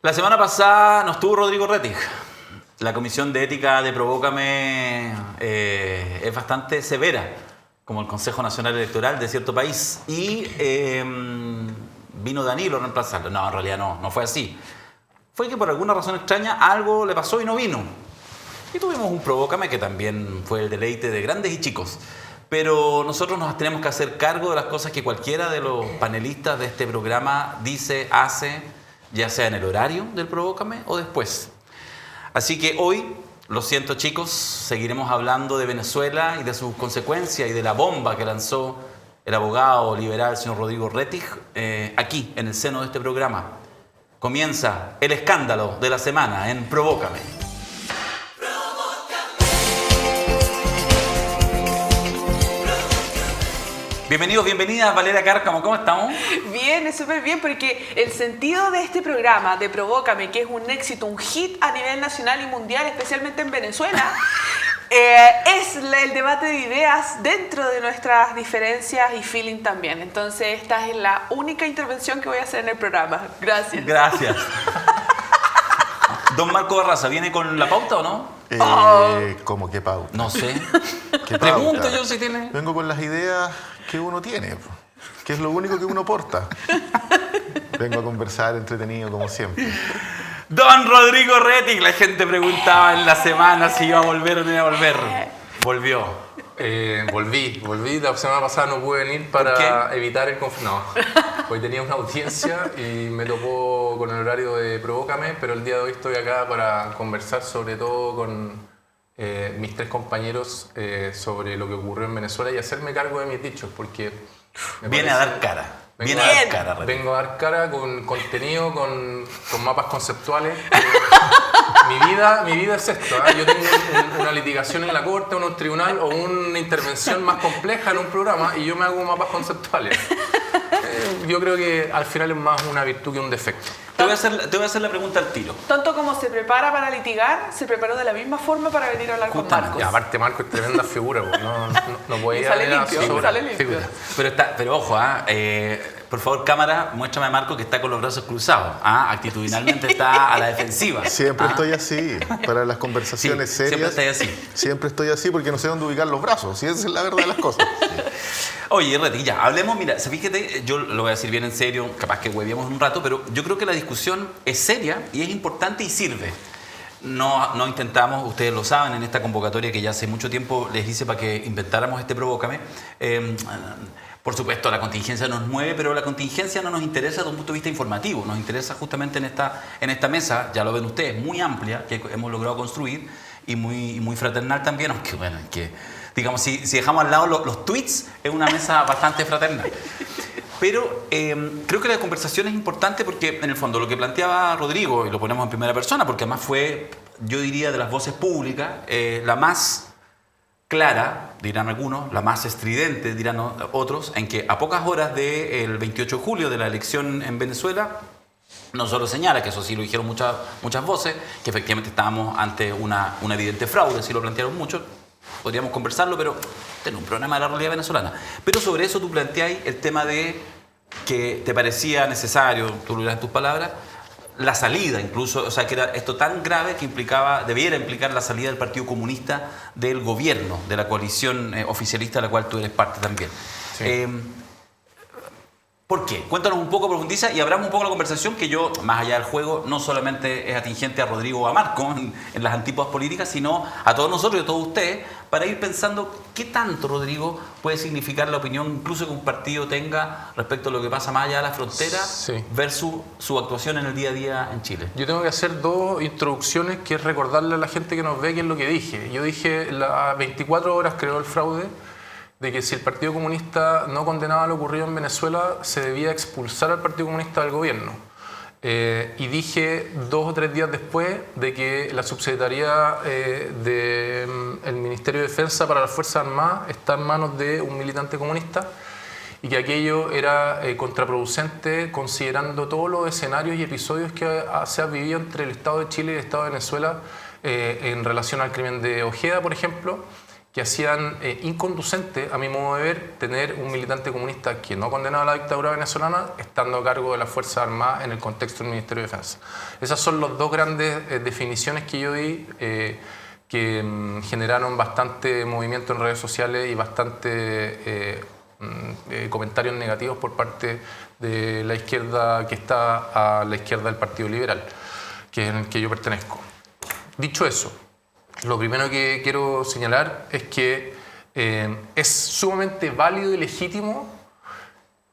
La semana pasada nos tuvo Rodrigo Rettig. La Comisión de Ética de Provócame es bastante severa, como el Consejo Nacional Electoral de cierto país. Y vino Danilo a reemplazarlo. No, en realidad no fue así. Fue que por alguna razón extraña algo le pasó y no vino. Y tuvimos un Provócame que también fue el deleite de grandes y chicos. Pero nosotros nos tenemos que hacer cargo de las cosas que cualquiera de los panelistas de este programa dice, hace, ya sea en el horario del Provócame o después. Así que hoy, lo siento chicos, seguiremos hablando de Venezuela y de sus consecuencias y de la bomba que lanzó el abogado liberal señor Rodrigo Rettig aquí, en el seno de este programa. Comienza el escándalo de la semana en Provócame. Bienvenidos, bienvenidas, Valeria Cárcamo, ¿cómo estamos? Bien, súper bien, porque el sentido de este programa, de Provócame, que es un éxito, un hit a nivel nacional y mundial, especialmente en Venezuela, es el debate de ideas dentro de nuestras diferencias y feeling también. Entonces, esta es la única intervención que voy a hacer en el programa. Gracias. Gracias. Don Marco Barraza, ¿viene con la pauta o no? ¿Cómo qué pauta? No sé. ¿Qué Pregunto pauta? yo si tiene. Vengo con las ideas que uno tiene, que es lo único que uno aporta. Vengo a conversar entretenido como siempre. Don Rodrigo Rettig, la gente preguntaba en la semana si iba a volver o no iba a volver. Volvió. Volví. La semana pasada no pude venir para evitar el conflicto. No, hoy tenía una audiencia y me topó con el horario de Provócame, pero el día de hoy estoy acá para conversar sobre todo con mis tres compañeros sobre lo que ocurrió en Venezuela y hacerme cargo de mis dichos, porque Viene a dar cara. Viene a dar cara, Rettig. Vengo a dar cara con contenido, con mapas conceptuales. Mi vida es esto, ¿eh? Yo tengo una litigación en la corte, en un tribunal o una intervención más compleja en un programa y yo me hago mapas conceptuales. Yo creo que al final es más una virtud que un defecto. Te voy a hacer la pregunta al tiro. Tanto como se prepara para litigar, se preparó de la misma forma para venir a hablar con Marcos. Y aparte Marco es tremenda figura, pues. No podía Y sale haber limpio, sobra sale limpio. figura. Pero ojo, por favor, cámara, muéstrame a Marco que está con los brazos cruzados. Actitudinalmente está a la defensiva. Siempre estoy así, para las conversaciones Sí, serias. siempre estás así. Siempre estoy así porque no sé dónde ubicar los brazos, y esa es la verdad de las cosas. Oye, Rettig, ya, hablemos, mira, fíjate, yo lo voy a decir bien en serio, capaz que huevíamos un rato, pero yo creo que la discusión es seria y es importante y sirve. No intentamos, ustedes lo saben, en esta convocatoria que ya hace mucho tiempo les hice para que inventáramos este Provócame. Por supuesto, la contingencia nos mueve, pero la contingencia no nos interesa desde un punto de vista informativo, nos interesa justamente en esta mesa, ya lo ven ustedes, muy amplia, que hemos logrado construir y muy fraternal también, aunque bueno, digamos, si dejamos al lado los tweets, es una mesa bastante fraternal. Pero creo que la conversación es importante porque, en el fondo, lo que planteaba Rodrigo, y lo ponemos en primera persona, porque además fue, yo diría, de las voces públicas, la más clara, dirán algunos, la más estridente, dirán otros, en que a pocas horas del 28 de julio de la elección en Venezuela, no solo señala, que eso sí lo dijeron muchas voces, que efectivamente estábamos ante una evidente fraude, así lo plantearon muchos. Podríamos conversarlo, pero tenemos un problema de la realidad venezolana. Pero sobre eso tú planteáis el tema de que te parecía necesario, tú lo dirás en tus palabras, la salida incluso, o sea, que era esto tan grave que debiera implicar la salida del Partido Comunista del gobierno, de la coalición oficialista de la cual tú eres parte también. Sí. ¿Por qué? Cuéntanos un poco, profundiza y abramos un poco la conversación que yo, más allá del juego, no solamente es atingente a Rodrigo o a Marco en las antípodas políticas, sino a todos nosotros y a todos ustedes, para ir pensando qué tanto, Rodrigo, puede significar la opinión incluso que un partido tenga respecto a lo que pasa más allá de la frontera versus su actuación en el día a día en Chile. Yo tengo que hacer dos introducciones, que es recordarle a la gente que nos ve qué es lo que dije. Yo dije, las 24 horas creó el fraude, de que si el Partido Comunista no condenaba lo ocurrido en Venezuela, se debía expulsar al Partido Comunista del gobierno. Y dije 2 o 3 días después de que la subsecretaría del Ministerio de Defensa para las Fuerzas Armadas está en manos de un militante comunista y que aquello era contraproducente considerando todos los escenarios y episodios que se han vivido entre el Estado de Chile y el Estado de Venezuela en relación al crimen de Ojeda, por ejemplo, que hacían inconducente, a mi modo de ver, tener un militante comunista que no condenaba la dictadura venezolana estando a cargo de las Fuerzas Armadas en el contexto del Ministerio de Defensa. Esas son las dos grandes definiciones que yo di, que generaron bastante movimiento en redes sociales y bastante comentarios negativos por parte de la izquierda que está a la izquierda del Partido Liberal, que es en el que yo pertenezco. Dicho eso, lo primero que quiero señalar es que es sumamente válido y legítimo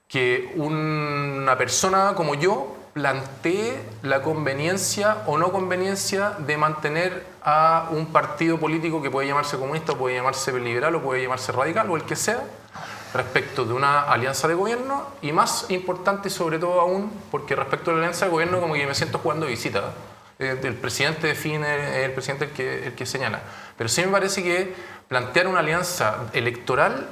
que una persona como yo plantee la conveniencia o no conveniencia de mantener a un partido político que puede llamarse comunista, o puede llamarse liberal, o puede llamarse radical, o el que sea, respecto de una alianza de gobierno, y más importante sobre todo aún, porque respecto a la alianza de gobierno como que me siento jugando visita. El presidente define, el presidente el que señala. Pero sí me parece que plantear una alianza electoral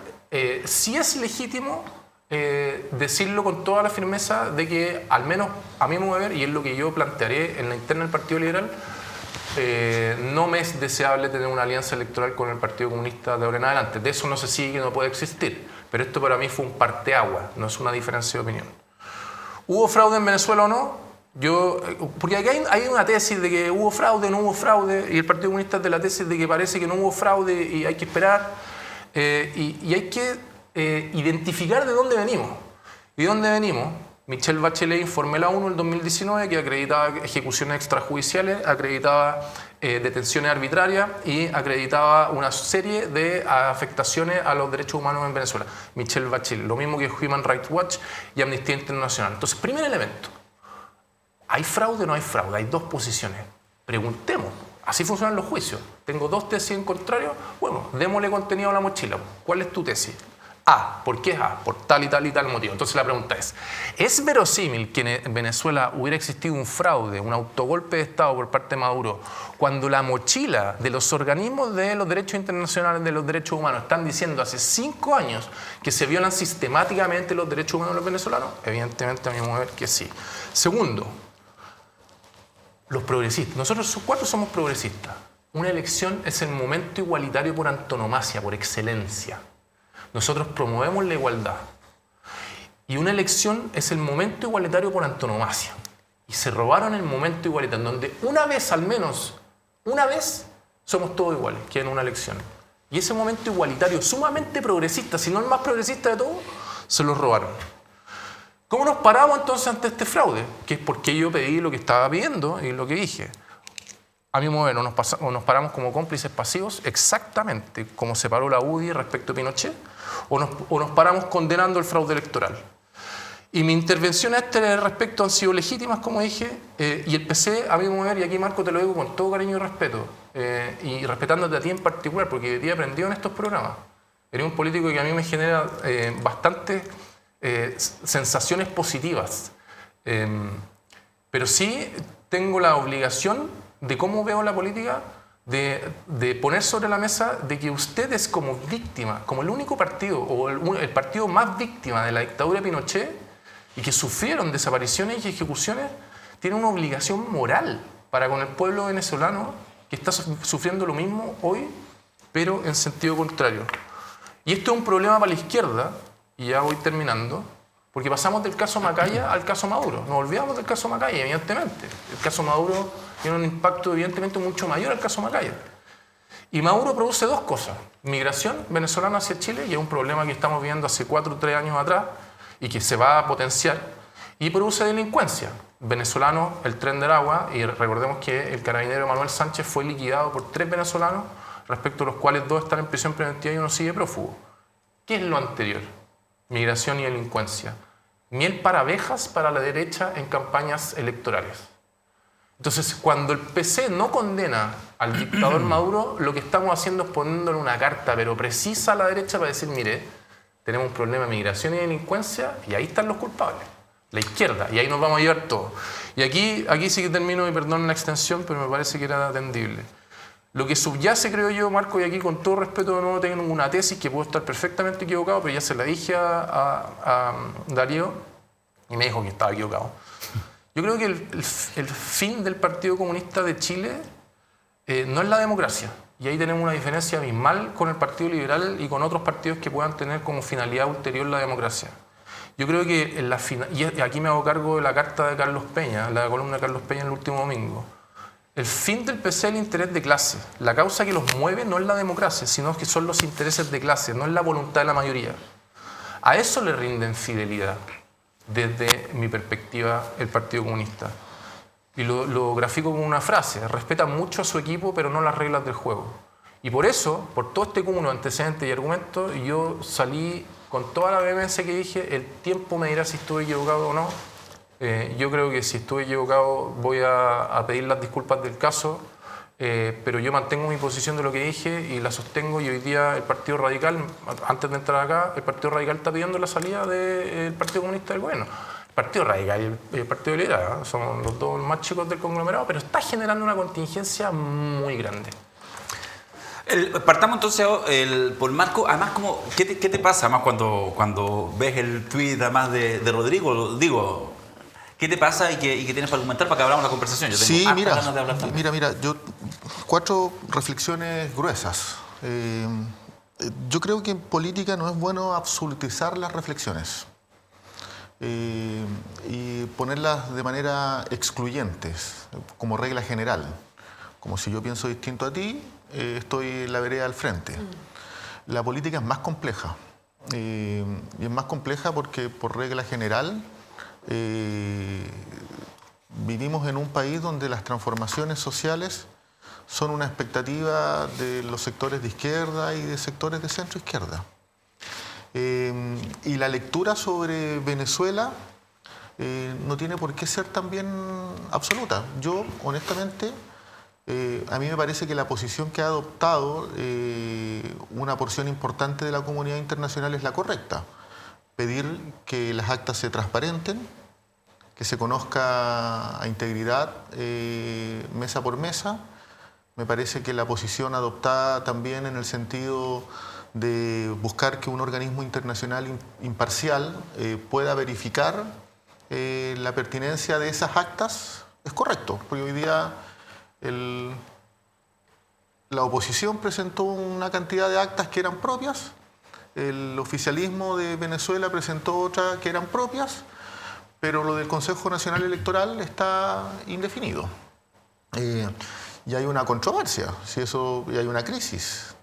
sí es legítimo decirlo con toda la firmeza de que, al menos a mi modo de ver, y es lo que yo plantearé en la interna del Partido Liberal, no me es deseable tener una alianza electoral con el Partido Comunista de ahora en adelante. De eso no se sigue que no puede existir. Pero esto para mí fue un parteaguas, no es una diferencia de opinión. ¿Hubo fraude en Venezuela o no? Porque aquí hay una tesis de que hubo fraude, no hubo fraude, y el Partido Comunista es de la tesis de que parece que no hubo fraude y hay que esperar, y hay que identificar de dónde venimos. ¿Y de dónde venimos? Michelle Bachelet informó la ONU en el 2019 que acreditaba ejecuciones extrajudiciales, acreditaba detenciones arbitrarias y acreditaba una serie de afectaciones a los derechos humanos en Venezuela. Michelle Bachelet, lo mismo que Human Rights Watch y Amnistía Internacional. Entonces, primer elemento. ¿Hay fraude o no hay fraude? Hay dos posiciones. Preguntemos. Así funcionan los juicios. Tengo dos tesis en contrario. Bueno, démosle contenido a la mochila. ¿Cuál es tu tesis? A. ¿Por qué es A? Por tal y tal y tal motivo. Entonces la pregunta ¿es verosímil que en Venezuela hubiera existido un fraude, un autogolpe de Estado por parte de Maduro, cuando la mochila de los organismos de los derechos internacionales de los derechos humanos están diciendo hace 5 años que se violan sistemáticamente los derechos humanos de los venezolanos? Evidentemente, a mi modo de ver, que sí. Segundo, los progresistas. Nosotros 4 somos progresistas. Una elección es el momento igualitario por antonomasia, por excelencia. Nosotros promovemos la igualdad. Y una elección es el momento igualitario por antonomasia. Y se robaron el momento igualitario, en donde una vez, al menos, una vez, somos todos iguales, que en una elección. Y ese momento igualitario, sumamente progresista, si no el más progresista de todos, se lo robaron. ¿Cómo nos paramos entonces ante este fraude? Que es porque yo pedí lo que estaba pidiendo y lo que dije. A mi modo de ver, nos paramos como cómplices pasivos, exactamente como se paró la UDI respecto a Pinochet, o nos paramos condenando el fraude electoral. Y mi intervención a este respecto han sido legítimas, como dije, y el PC, a mi modo de ver, y aquí Marco te lo digo con todo cariño y respeto, y respetándote a ti en particular, porque de ti he aprendido en estos programas. Eres un político que a mí me genera bastantes sensaciones positivas, pero sí tengo la obligación de cómo veo la política, de poner sobre la mesa de que ustedes como víctima, como el único partido o el partido más víctima de la dictadura de Pinochet y que sufrieron desapariciones y ejecuciones, tienen una obligación moral para con el pueblo venezolano que está sufriendo lo mismo hoy, pero en sentido contrario. Y esto es un problema para la izquierda, y ya voy terminando, porque pasamos del caso Macaya al caso Maduro. Nos olvidamos del caso Macaya, evidentemente. El caso Maduro tiene un impacto evidentemente mucho mayor al caso Macaya. Y Maduro produce dos cosas. Migración venezolana hacia Chile, y es un problema que estamos viendo hace 4 o 3 años atrás y que se va a potenciar. Y produce delincuencia. Venezolanos, el Tren del Agua, y recordemos que el carabinero Manuel Sánchez fue liquidado por 3 venezolanos, respecto a los cuales 2 están en prisión preventiva y 1 sigue prófugo. ¿Qué es lo anterior? Migración y delincuencia. Miel para abejas para la derecha en campañas electorales. Entonces, cuando el PC no condena al dictador Maduro, lo que estamos haciendo es poniéndole una carta, pero precisa a la derecha para decir, mire, tenemos un problema de migración y delincuencia y ahí están los culpables, la izquierda, y ahí nos vamos a llevar todos. Y aquí sí que termino, y perdón la extensión, pero me parece que era atendible. Lo que subyace, creo yo, Marco, y aquí con todo respeto no tengo una tesis que puedo estar perfectamente equivocado, pero ya se la dije a Darío y me dijo que estaba equivocado. Yo creo que el fin del Partido Comunista de Chile no es la democracia, Y ahí tenemos una diferencia abismal con el Partido Liberal y con otros partidos que puedan tener como finalidad ulterior la democracia. Yo creo que y aquí me hago cargo de la carta de Carlos Peña, la columna de Carlos Peña el último domingo. El fin del PC es el interés de clase. La causa que los mueve no es la democracia, sino que son los intereses de clase, no es la voluntad de la mayoría. A eso le rinden fidelidad, desde mi perspectiva, el Partido Comunista. Y lo grafico con una frase: respeta mucho a su equipo, pero no las reglas del juego. Y por eso, por todo este cúmulo de antecedentes y argumentos, yo salí con toda la vehemencia que dije: el tiempo me dirá si estuve equivocado o no. Yo creo que si estuve equivocado voy a pedir las disculpas del caso, pero yo mantengo mi posición de lo que dije y la sostengo. Y hoy día el Partido Radical, antes de entrar acá, el Partido Radical está pidiendo la salida del Partido Comunista del gobierno. El Partido Radical y el Partido Liberal son los dos más chicos del conglomerado, pero está generando una contingencia muy grande. Partamos entonces por Marco. Además, ¿qué te pasa además cuando ves el tuit además de Rodrigo? Digo, ¿qué te pasa y qué tienes para argumentar para que abramos la conversación? Yo tengo ganas de hablar también. Mira, 4 reflexiones gruesas. Yo creo que en política no es bueno absolutizar las reflexiones y ponerlas de manera excluyentes, como regla general. Como si yo pienso distinto a ti, estoy en la vereda al frente. La política es más compleja. Y es más compleja porque, por regla general, vivimos en un país donde las transformaciones sociales son una expectativa de los sectores de izquierda y de sectores de centro-izquierda. Y la lectura sobre Venezuela no tiene por qué ser también absoluta. Yo, honestamente, a mí me parece que la posición que ha adoptado una porción importante de la comunidad internacional es la correcta. Pedir que las actas se transparenten, que se conozca a integridad mesa por mesa. Me parece que la posición adoptada también en el sentido de buscar que un organismo internacional imparcial pueda verificar la pertinencia de esas actas es correcto, porque hoy día la oposición presentó una cantidad de actas que eran propias, el oficialismo de Venezuela presentó otras que eran propias, pero lo del Consejo Nacional Electoral está indefinido. Y hay una controversia, y hay una crisis.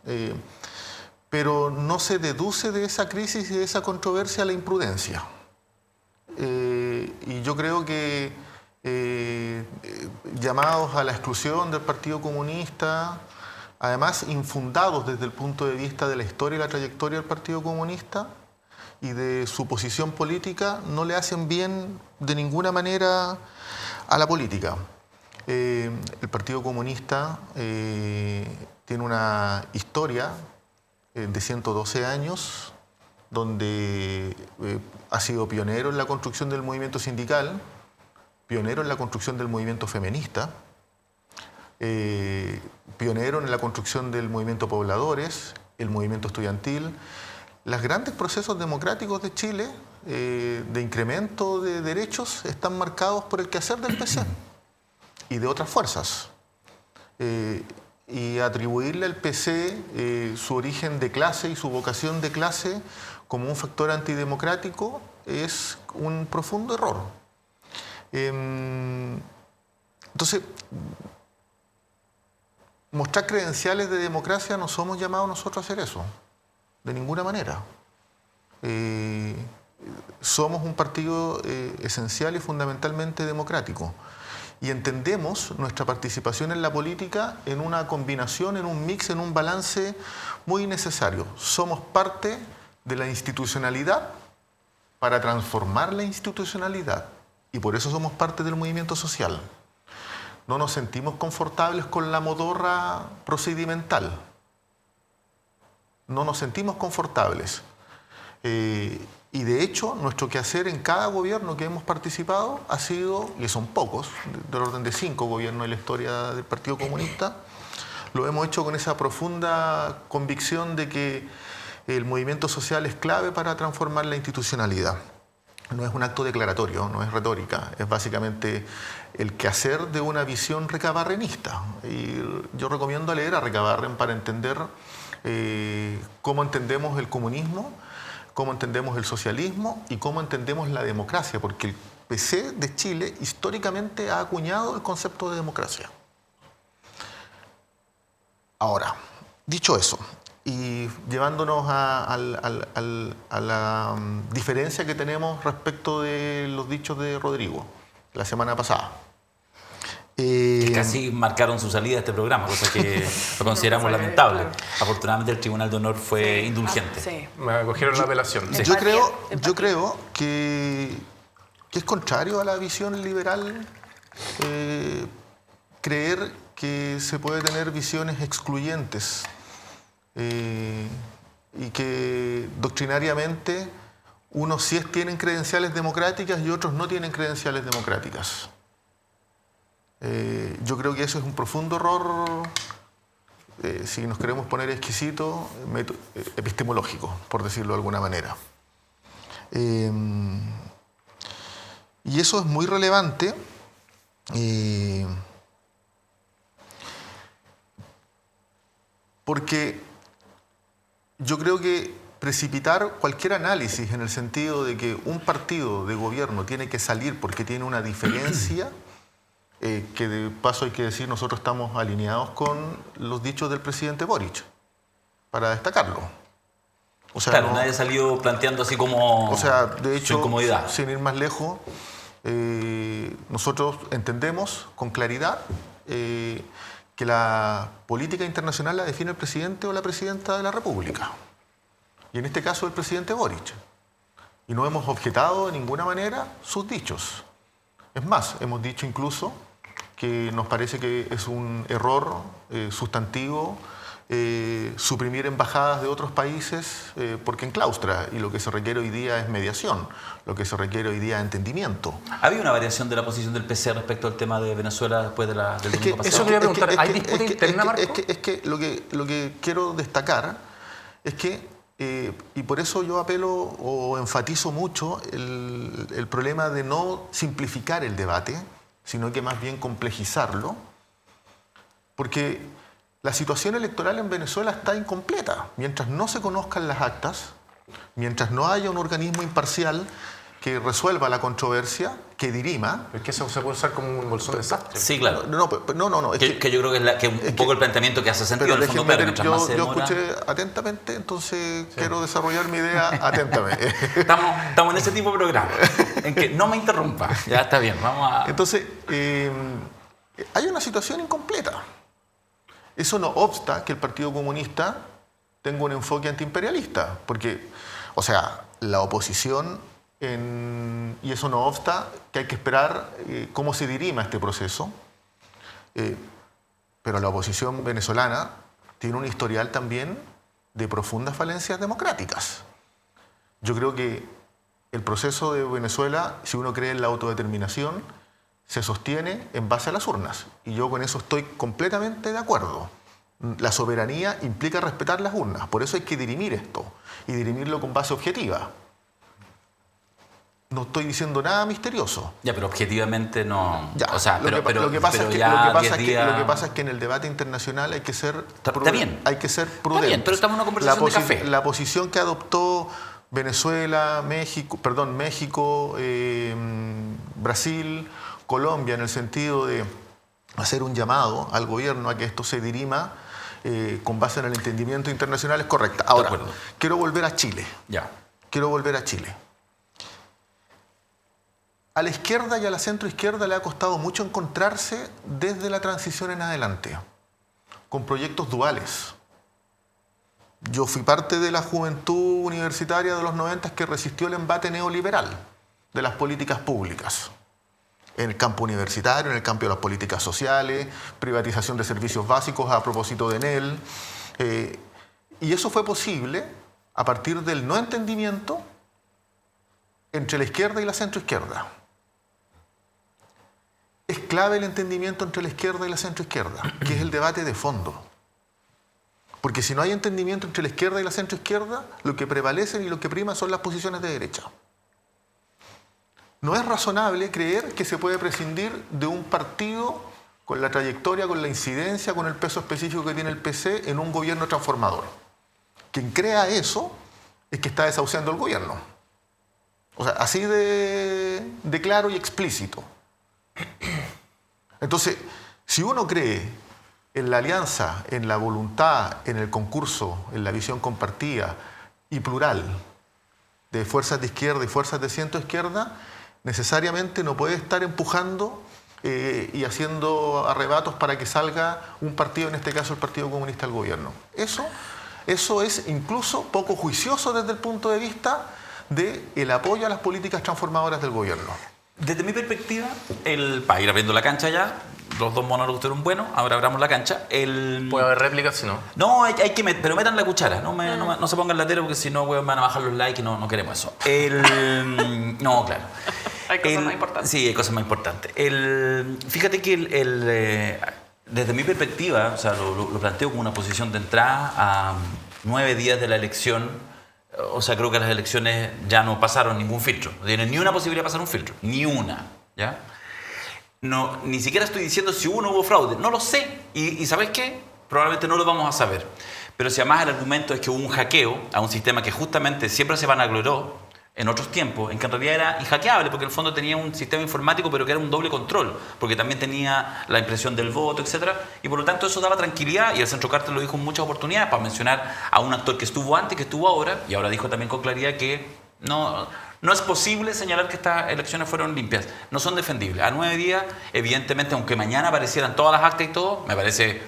Pero no se deduce de esa crisis y de esa controversia la imprudencia. Y yo creo que llamados a la exclusión del Partido Comunista, además infundados desde el punto de vista de la historia y la trayectoria del Partido Comunista y de su posición política, no le hacen bien de ninguna manera a la política. El Partido Comunista tiene una historia de 112 años, donde ha sido pionero en la construcción del movimiento sindical, pionero en la construcción del movimiento feminista, pionero en la construcción del movimiento pobladores, el movimiento estudiantil. Los grandes procesos democráticos de Chile, de incremento de derechos, están marcados por el quehacer del PC y de otras fuerzas. Y atribuirle al PC su origen de clase y su vocación de clase como un factor antidemocrático es un profundo error. Entonces, mostrar credenciales de democracia, no somos llamados nosotros a hacer eso, de ninguna manera. Somos un partido esencial y fundamentalmente democrático. Y entendemos nuestra participación en la política en una combinación, en un mix, en un balance muy necesario. Somos parte de la institucionalidad para transformar la institucionalidad. Y por eso somos parte del movimiento social. No nos sentimos confortables con la modorra procedimental. No nos sentimos confortables. Y de hecho, nuestro quehacer en cada gobierno que hemos participado ha sido, y son pocos, del orden de 5 gobiernos en la historia del Partido Comunista, lo hemos hecho con esa profunda convicción de que el movimiento social es clave para transformar la institucionalidad. no es un acto declaratorio, no es retórica, es básicamente el quehacer de una visión recabarrenista. Y yo recomiendo leer a Recabarren para entender cómo entendemos el comunismo, cómo entendemos el socialismo y cómo entendemos la democracia, porque el PC de Chile históricamente ha acuñado el concepto de democracia. Ahora, dicho eso, y llevándonos a la diferencia que tenemos respecto de los dichos de Rodrigo la semana pasada. Que casi marcaron su salida de este programa, cosa que lo consideramos lamentable. Afortunadamente el Tribunal de Honor fue indulgente. Sí. Me acogieron la apelación. Sí. Yo creo que es contrario a la visión liberal creer que se puede tener visiones excluyentes y que doctrinariamente unos sí tienen credenciales democráticas y otros no tienen credenciales democráticas. Yo creo que eso es un profundo error, si nos queremos poner exquisitos, epistemológico, por decirlo de alguna manera. Y eso es muy relevante porque yo creo que precipitar cualquier análisis en el sentido de que un partido de gobierno tiene que salir porque tiene una diferencia, que de paso hay que decir, nosotros estamos alineados con los dichos del presidente Boric, para destacarlo. O sea, Claro, nadie salió planteando así como o sea, de su hecho, incomodidad. sin ir más lejos, nosotros entendemos con claridad que la política internacional la define el presidente o la presidenta de la República. Y en este caso el presidente Boric. Y no hemos objetado de ninguna manera sus dichos. Es más, hemos dicho incluso que nos parece que es un error sustantivo suprimir embajadas de otros países porque enclaustra, y lo que se requiere hoy día es mediación, lo que se requiere hoy día es entendimiento. ¿Había una variación de la posición del PC respecto al tema de Venezuela después del domingo pasado? eso quería preguntar, ¿hay disputa interna, Marco? Es que lo que quiero destacar es que, y por eso yo apelo o enfatizo mucho el problema de no simplificar el debate, sino que más bien complejizarlo, porque la situación electoral en Venezuela está incompleta. Mientras no se conozcan las actas, mientras no haya un organismo imparcial que resuelva la controversia, que dirima. Es que eso se puede usar como un bolsón de desastre. Sí, claro. No. Es Que yo creo que es un poco el planteamiento que hace sentido en el fondo, pero mientras más se yo demora... escuché atentamente, entonces quiero desarrollar mi idea atentamente. Estamos en ese tipo de programa, en que no me interrumpa. Ya está bien, vamos a... Entonces, hay una situación incompleta. Eso no obsta que el Partido Comunista tenga un enfoque antiimperialista, porque, o sea, la oposición, y eso no obsta que hay que esperar cómo se dirima este proceso, pero la oposición venezolana tiene un historial también de profundas falencias democráticas. Yo creo que el proceso de Venezuela, si uno cree en la autodeterminación, se sostiene en base a las urnas. Y yo con eso estoy completamente de acuerdo. La soberanía implica respetar las urnas. Por eso hay que dirimir esto. Y dirimirlo con base objetiva. No estoy diciendo nada misterioso. Ya, pero objetivamente no... Ya, o sea, lo que pasa es que en el debate internacional hay que ser... Está bien. Hay que ser prudentes. Está bien, pero estamos en una conversación de café. La posición que adoptó Venezuela, México, Brasil, Colombia, en el sentido de hacer un llamado al gobierno a que esto se dirima con base en el entendimiento internacional, es correcta. Ahora, quiero volver a Chile. Ya. Quiero volver a Chile. A la izquierda y a la centroizquierda le ha costado mucho encontrarse desde la transición en adelante, con proyectos duales. Yo fui parte de la juventud universitaria de los 90 que resistió el embate neoliberal de las políticas públicas. En el campo universitario, en el campo de las políticas sociales, privatización de servicios básicos a propósito de Enel. Y eso fue posible a partir del no entendimiento entre la izquierda y la centroizquierda. Es clave el entendimiento entre la izquierda y la centroizquierda, que es el debate de fondo. Porque si no hay entendimiento entre la izquierda y la centroizquierda, lo que prevalecen y lo que prima son las posiciones de derecha. no es razonable creer que se puede prescindir de un partido con la trayectoria, con la incidencia, con el peso específico que tiene el PC en un gobierno transformador. Quien crea eso es que está desahuciando el gobierno. O sea, así de claro y explícito. Entonces, si uno cree en la alianza, en la voluntad, en el concurso, en la visión compartida y plural de fuerzas de izquierda y fuerzas de centro izquierda, necesariamente no puede estar empujando y haciendo arrebatos para que salga un partido, en este caso el Partido Comunista, al gobierno. Eso es incluso poco juicioso desde el punto de vista del apoyo a las políticas transformadoras del gobierno. Desde mi perspectiva, para ir abriendo la cancha ya, los dos monólogos fueron buenos, ahora abramos la cancha. Puede haber réplicas si no. No, hay que pero metan la cuchara, no se pongan latero porque si no weón, van a bajar los likes y no queremos eso. No, claro. Hay cosas más importantes. Sí, hay cosas más importantes. Fíjate que desde mi perspectiva, o sea, lo planteo como una posición de entrada a 9 días de la elección. O sea, creo que las elecciones ya no pasaron ningún filtro. No tienen ni una posibilidad de pasar un filtro. Ni una. ¿Ya? No, ni siquiera estoy diciendo si hubo fraude. No lo sé. Y ¿sabes qué? Probablemente no lo vamos a saber. Pero si además el argumento es que hubo un hackeo a un sistema que justamente siempre se vanaglorió en otros tiempos, en que en realidad era inhackeable, porque en el fondo tenía un sistema informático, pero que era un doble control, porque también tenía la impresión del voto, etc. Y por lo tanto eso daba tranquilidad, y el Centro Carter lo dijo en muchas oportunidades, para mencionar a un actor que estuvo antes, que estuvo ahora, y ahora dijo también con claridad que no es posible señalar que estas elecciones fueron limpias, no son defendibles. A 9 días, evidentemente, aunque mañana aparecieran todas las actas y todo, me parece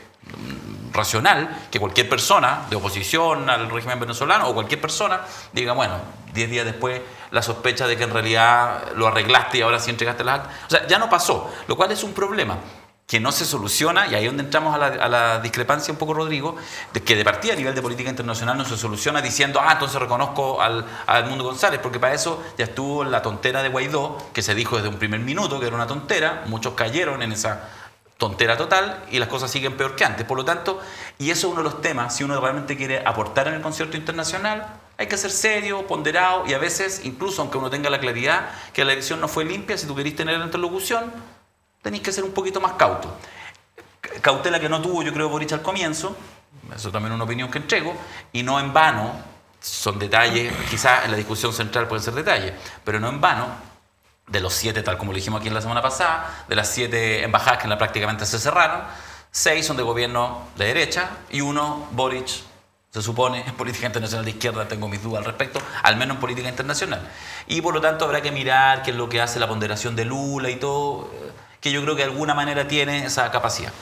racional que cualquier persona de oposición al régimen venezolano o cualquier persona diga, bueno, 10 días después la sospecha de que en realidad lo arreglaste y ahora sí entregaste las actas. O sea, ya no pasó, lo cual es un problema que no se soluciona, y ahí es donde entramos a la discrepancia un poco, Rodrigo, de que de partida a nivel de política internacional no se soluciona diciendo, entonces reconozco al Mundo González, porque para eso ya estuvo la tontera de Guaidó, que se dijo desde un primer minuto que era una tontera, muchos cayeron en esa tontera total y las cosas siguen peor que antes. Por lo tanto, y eso es uno de los temas, si uno realmente quiere aportar en el concierto internacional, hay que ser serio, ponderado, y a veces, incluso aunque uno tenga la claridad que la elección no fue limpia, si tú querés tener la interlocución, tenéis que ser un poquito más cauto. Cautela que no tuvo, yo creo, Boric al comienzo, eso también es una opinión que entrego, y no en vano, son detalles, quizás en la discusión central pueden ser detalles, pero no en vano, de los 7, tal como lo dijimos aquí en la semana pasada, de las 7 embajadas que prácticamente se cerraron, 6 son de gobierno de derecha y 1, Boric, se supone, en política internacional de izquierda, tengo mis dudas al respecto, al menos en política internacional. Y por lo tanto habrá que mirar qué es lo que hace la ponderación de Lula y todo, que yo creo que de alguna manera tiene esa capacidad.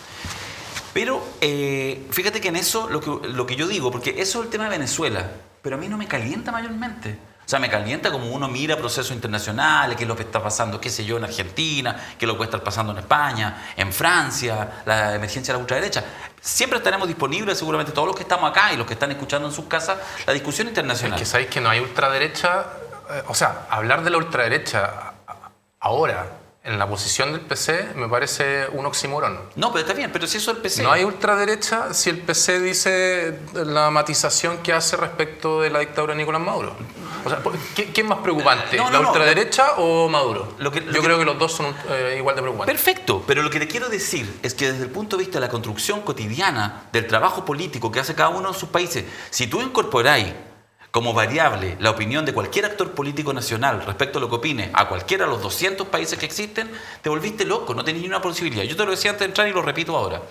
Pero fíjate que en eso, lo que yo digo, porque eso es el tema de Venezuela, pero a mí no me calienta mayormente. O sea, me calienta como uno mira procesos internacionales, qué es lo que está pasando, qué sé yo, en Argentina, qué es lo que puede estar pasando en España, en Francia, la emergencia de la ultraderecha. Siempre estaremos disponibles, seguramente todos los que estamos acá y los que están escuchando en sus casas, la discusión internacional. Es que sabéis que no hay ultraderecha, o sea, hablar de la ultraderecha ahora, en la posición del PC, me parece un oxímoron. No, pero está bien, pero si eso es el PC. No hay ultraderecha si el PC dice la matización que hace respecto de la dictadura de Nicolás Maduro. O sea, ¿qué es más preocupante? ¿La ultraderecha o Maduro? Yo creo que los dos son igual de preocupantes. Perfecto, pero lo que te quiero decir es que desde el punto de vista de la construcción cotidiana del trabajo político que hace cada uno de sus países, si tú incorporáis como variable la opinión de cualquier actor político nacional respecto a lo que opine a cualquiera de los 200 países que existen, te volviste loco, no tenés ni una posibilidad. Yo te lo decía antes de entrar y lo repito ahora.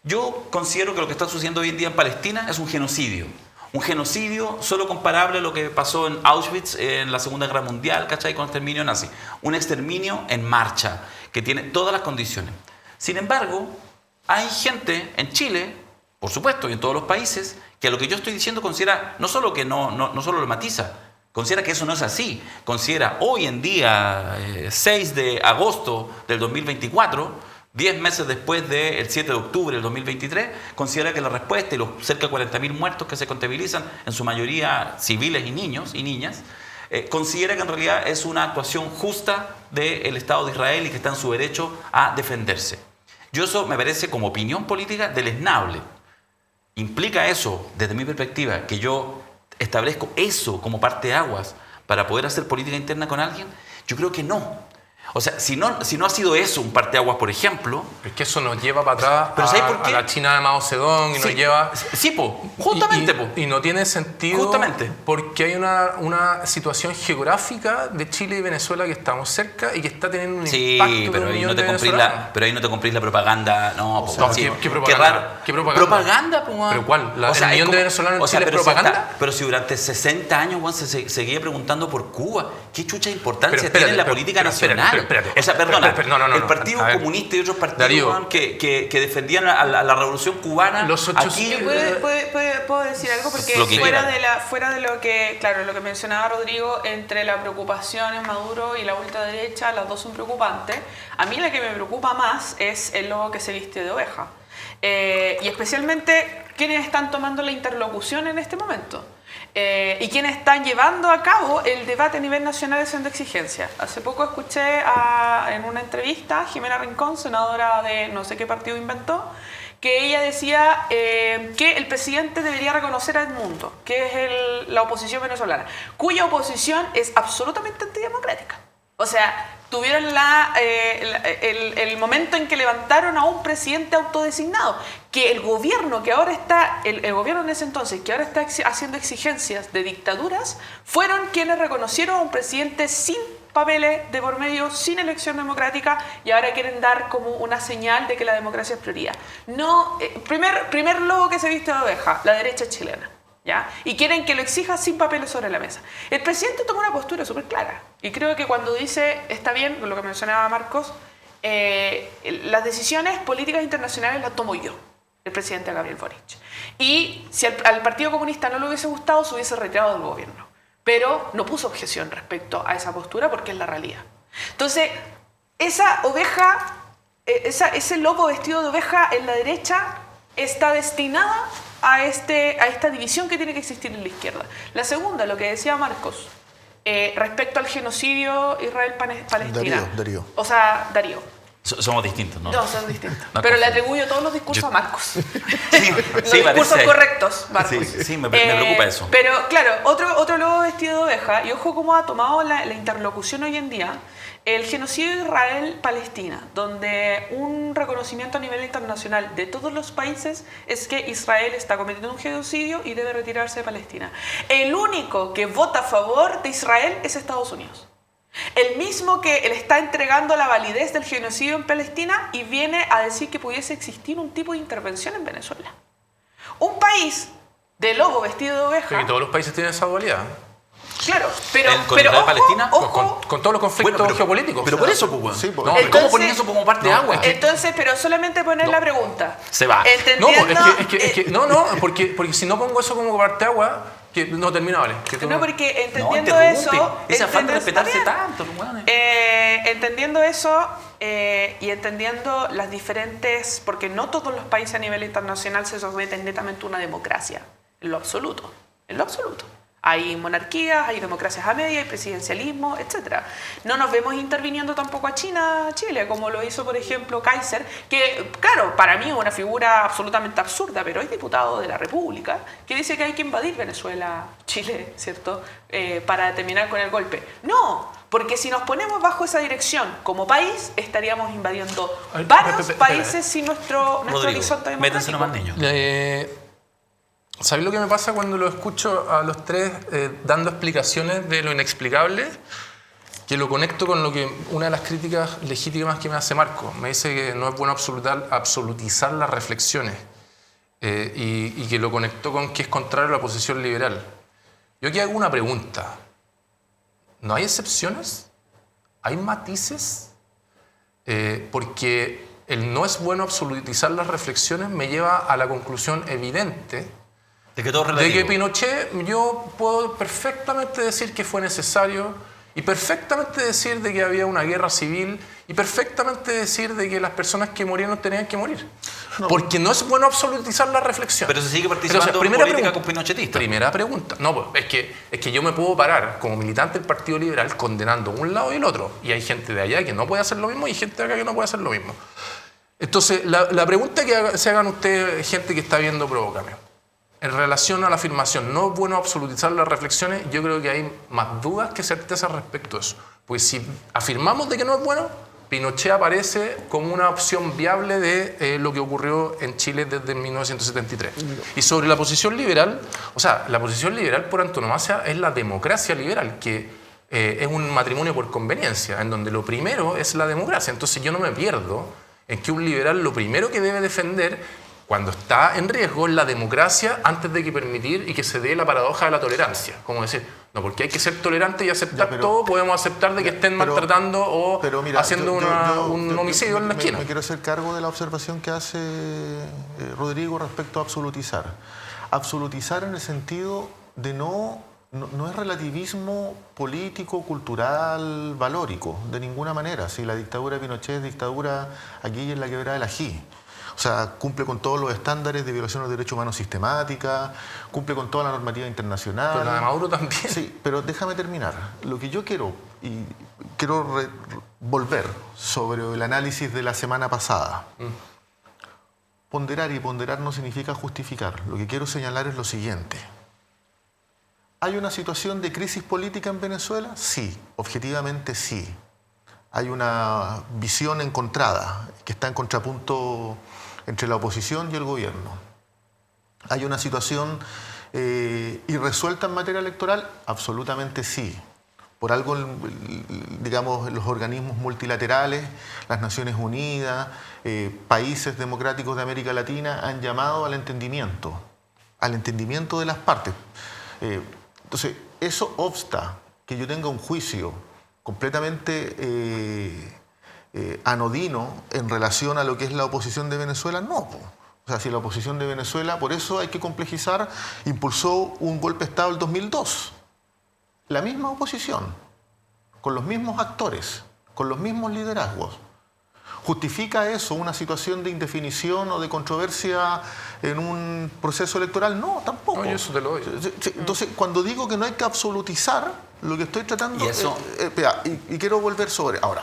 Yo considero que lo que está sucediendo hoy en día en Palestina es un genocidio. Un genocidio solo comparable a lo que pasó en Auschwitz en la Segunda Guerra Mundial, ¿cachai? Con el exterminio nazi. Un exterminio en marcha, que tiene todas las condiciones. Sin embargo, hay gente en Chile, por supuesto, y en todos los países, que a lo que yo estoy diciendo considera, no solo que no solo lo matiza, considera que eso no es así. Considera hoy en día, 6 de agosto del 2024, 10 meses después del 7 de octubre del 2023, considera que la respuesta y los cerca de 40.000 muertos que se contabilizan, en su mayoría civiles y niños y niñas, considera que en realidad es una actuación justa del Estado de Israel y que está en su derecho a defenderse. Yo eso me parece como opinión política deleznable. ¿Implica eso, desde mi perspectiva, que yo establezco eso como parte de aguas para poder hacer política interna con alguien? Yo creo que no. O sea, si no ha sido eso un parteaguas, por ejemplo... Es que eso nos lleva para atrás ¿Pero sabes por qué? a la China de Mao Zedong y Sí, nos lleva... Sí, po, justamente, po. Y no tiene sentido Justamente. porque hay una situación geográfica de Chile y Venezuela que estamos cerca y que está teniendo un Sí, impacto pero de un ahí, millón no te de comprís venezolanos. pero ahí no te comprís la propaganda. No, po, No, sí, ¿qué propaganda? raro. ¿Qué propaganda? Propaganda, po, weón. ¿Pero cuál? ¿El es millón de como- venezolanos en Chile es pero si propaganda? pero si durante 60 años, weón, se seguía preguntando por Cuba. ¿Qué chucha de importancia Pero espérate, tiene la pero- política pero espérate, nacional? pero espérate. O sea, perdona, No, el Partido a ver. Comunista y otros partidos, Darío. weón, que defendían a la revolución cubana, Los aquí... ¿Puedo decir algo? Porque Lo que fuera quieran. de lo que, claro, lo que mencionaba Rodrigo, entre la preocupación en Maduro y la ultraderecha, las dos son preocupantes. A mí la que me preocupa más es el lobo que se viste de oveja. Y especialmente quienes están tomando la interlocución en este momento. Y quienes están llevando a cabo el debate a nivel nacional haciendo exigencias. Hace poco escuché en una entrevista a Jimena Rincón, senadora de no sé qué partido inventó, que ella decía que el presidente debería reconocer a Edmundo, que es la oposición venezolana, cuya oposición es absolutamente antidemocrática. O sea, tuvieron el momento en que levantaron a un presidente autodesignado, que el gobierno que ahora está, el gobierno en ese entonces, que ahora está haciendo exigencias de dictaduras, fueron quienes reconocieron a un presidente sin papeles de por medio, sin elección democrática, y ahora quieren dar como una señal de que la democracia es prioridad. No, primer lobo que se viste de oveja, la derecha chilena. ¿Ya? Y quieren que lo exija sin papeles sobre la mesa. El presidente tomó una postura súper clara. Y creo que cuando dice, está bien, lo que mencionaba Marcos, las decisiones políticas internacionales las tomo yo, el presidente Gabriel Boric. Y si al Partido Comunista no le hubiese gustado, se hubiese retirado del gobierno. Pero no puso objeción respecto a esa postura porque es la realidad. Entonces, esa oveja, ese lobo vestido de oveja en la derecha está destinada a esta división que tiene que existir en la izquierda. La segunda, lo que decía Marcos, respecto al genocidio Israel-Palestina. Darío. O sea, Darío. Somos distintos, ¿no? No, son distintos. No, Pero le confío. atribuyo todos los discursos a Marcos. Sí, Los sí, discursos parece. correctos, Marcos. Sí, me preocupa eso. Pero claro, otro lobo vestido de oveja, y ojo cómo ha tomado la interlocución hoy en día, el genocidio de Israel-Palestina, donde un reconocimiento a nivel internacional de todos los países es que Israel está cometiendo un genocidio y debe retirarse de Palestina. El único que vota a favor de Israel es Estados Unidos. El mismo que le está entregando la validez del genocidio en Palestina y viene a decir que pudiese existir un tipo de intervención en Venezuela. Un país de lobo vestido de oveja. Y todos los países tienen esa dualidad. Claro, pero ¿Con Israel y Palestina? ojo, Con todos los conflictos Bueno, geopolíticos. pero por eso, pues, weón. Sí, pues. No, ¿Cómo entonces- ponen eso como parte de no, agua? es que- entonces, pero solamente poner la pregunta. Se va. No, Entendiendo, porque si no pongo eso como parteagua, que no termina, vale. Que tú no, porque No, entendiendo interrumpe. eso, Ese afán de está respetarse bien. tanto, los weones. Entendiendo eso y entendiendo las diferentes, porque no todos los países a nivel internacional se someten netamente a una democracia, en lo absoluto. Hay monarquías, hay democracias a media, hay presidencialismo, etc. No nos vemos interviniendo tampoco a Chile, como lo hizo, por ejemplo, Kaiser, que, claro, para mí es una figura absolutamente absurda, pero es diputado de la República, que dice que hay que invadir Venezuela, Chile, ¿cierto?, para terminar con el golpe. No, porque si nos ponemos bajo esa dirección como país, estaríamos invadiendo Ay, varios espera. países sin nuestro Rodrigo, horizonte métanse democrático. nomás, niños. ¿Sabéis lo que me pasa cuando lo escucho a los tres dando explicaciones de lo inexplicable? Que lo conecto con lo que una de las críticas legítimas que me hace Marco. Me dice que no es bueno absolutizar las reflexiones y que lo conectó con que es contrario a la posición liberal. Yo aquí hago una pregunta. ¿No hay excepciones? ¿Hay matices? Porque el no es bueno absolutizar las reflexiones me lleva a la conclusión evidente De que todo es de relativo. que Pinochet, yo puedo perfectamente decir que fue necesario y perfectamente decir de que había una guerra civil y perfectamente decir de que las personas que murieron tenían que morir. Porque no es bueno absolutizar la reflexión. Pero se sigue participando en primera política pregunta, con pinochetista. Primera pregunta. No, pues, es que yo me puedo parar como militante del Partido Liberal condenando un lado y el otro. Y hay gente de allá que no puede hacer lo mismo y hay gente de acá que no puede hacer lo mismo. Entonces, la pregunta que se hagan ustedes, gente que está viendo Provócame, en relación a la afirmación, no es bueno absolutizar las reflexiones, yo creo que hay más dudas que certezas respecto a eso. Pues si afirmamos de que no es bueno, Pinochet aparece como una opción viable de lo que ocurrió en Chile desde 1973. Y sobre la posición liberal, o sea, la posición liberal por antonomasia es la democracia liberal, que es un matrimonio por conveniencia, en donde lo primero es la democracia. Entonces yo no me pierdo en que un liberal lo primero que debe defender cuando está en riesgo es la democracia antes de que permitir y que se dé la paradoja de la tolerancia. Como decir, no, porque hay que ser tolerante y aceptar todo, podemos aceptar de que estén maltratando o haciendo un homicidio en la esquina. Me quiero hacer cargo de la observación que hace Rodrigo respecto a absolutizar. Absolutizar en el sentido de no es relativismo político, cultural, valórico, de ninguna manera. Si la dictadura de Pinochet es dictadura aquí y en la quebrada del Ají. O sea, cumple con todos los estándares de violación de los derechos humanos sistemática, cumple con toda la normativa internacional. Pero la de Maduro también. Sí, pero déjame terminar. Lo que yo quiero, y quiero volver sobre el análisis de la semana pasada. Ponderar y ponderar no significa justificar. Lo que quiero señalar es lo siguiente. ¿Hay una situación de crisis política en Venezuela? Sí, objetivamente sí. Hay una visión encontrada que está en contrapunto entre la oposición y el gobierno. ¿Hay una situación irresuelta en materia electoral? Absolutamente sí. Por algo, digamos, los organismos multilaterales, las Naciones Unidas, países democráticos de América Latina han llamado al entendimiento de las partes. Entonces, eso obsta que yo tenga un juicio completamente anodino en relación a lo que es la oposición de Venezuela, no. O sea, si la oposición de Venezuela, por eso hay que complejizar, impulsó un golpe de Estado el 2002. La misma oposición, con los mismos actores, con los mismos liderazgos. ¿Justifica eso una situación de indefinición o de controversia en un proceso electoral? No, tampoco. No, yo eso te lo doy. Entonces, cuando digo que no hay que absolutizar, lo que estoy tratando... Y eso... y quiero volver sobre... Ahora.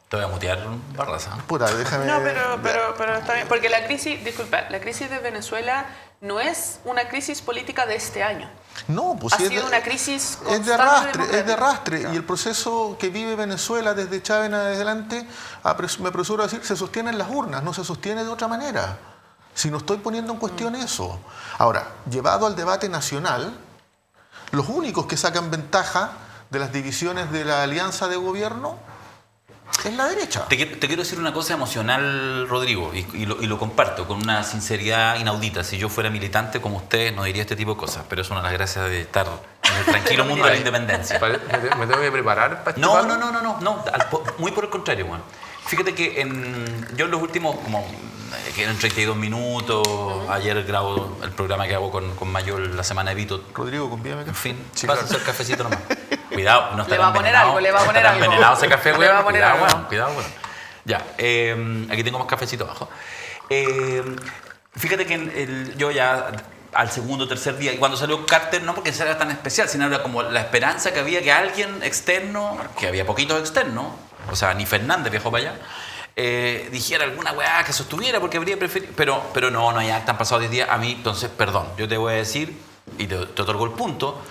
Te voy a mutear, Barraza. Puta, déjame... No, pero está bien. Porque la crisis, disculpa, la crisis de Venezuela no es una crisis política de este año. No, pues ha sido una crisis constante es de arrastre. Y el proceso que vive Venezuela desde Chávez en adelante, me apresuro a decir, se sostiene en las urnas, no se sostiene de otra manera. Si no estoy poniendo en cuestión eso. Ahora, llevado al debate nacional, los únicos que sacan ventaja de las divisiones de la alianza de gobierno es la derecha. Te quiero decir una cosa emocional, Rodrigo, y lo comparto con una sinceridad inaudita. Si yo fuera militante como usted, no diría este tipo de cosas, pero es una de las gracias de estar en el tranquilo mundo de la independencia. ¿Me tengo que preparar para este No, muy por el contrario, Juan. Fíjate que yo en los últimos, como quedan 32 minutos, ayer grabo el programa que hago con Mayol la semana de Vito. Rodrigo, convídame café. En fin, Sí, pasa a claro. hacer cafecito nomás. Cuidado, no Le va a poner algo, le va a poner algo. envenenado ese café, güey. Le va a poner algo. Cuidado, bueno. Ya, aquí tengo más cafecito abajo. Fíjate que yo ya al segundo o tercer día, y cuando salió Carter, no porque sea tan especial, sino era como la esperanza que había que alguien externo, que había poquitos externos, o sea, ni Fernández viajó para allá, dijera alguna weá que sostuviera porque habría preferido, pero no, ya han pasado 10 días. A mí, entonces, perdón, yo te voy a decir, y te otorgo el punto,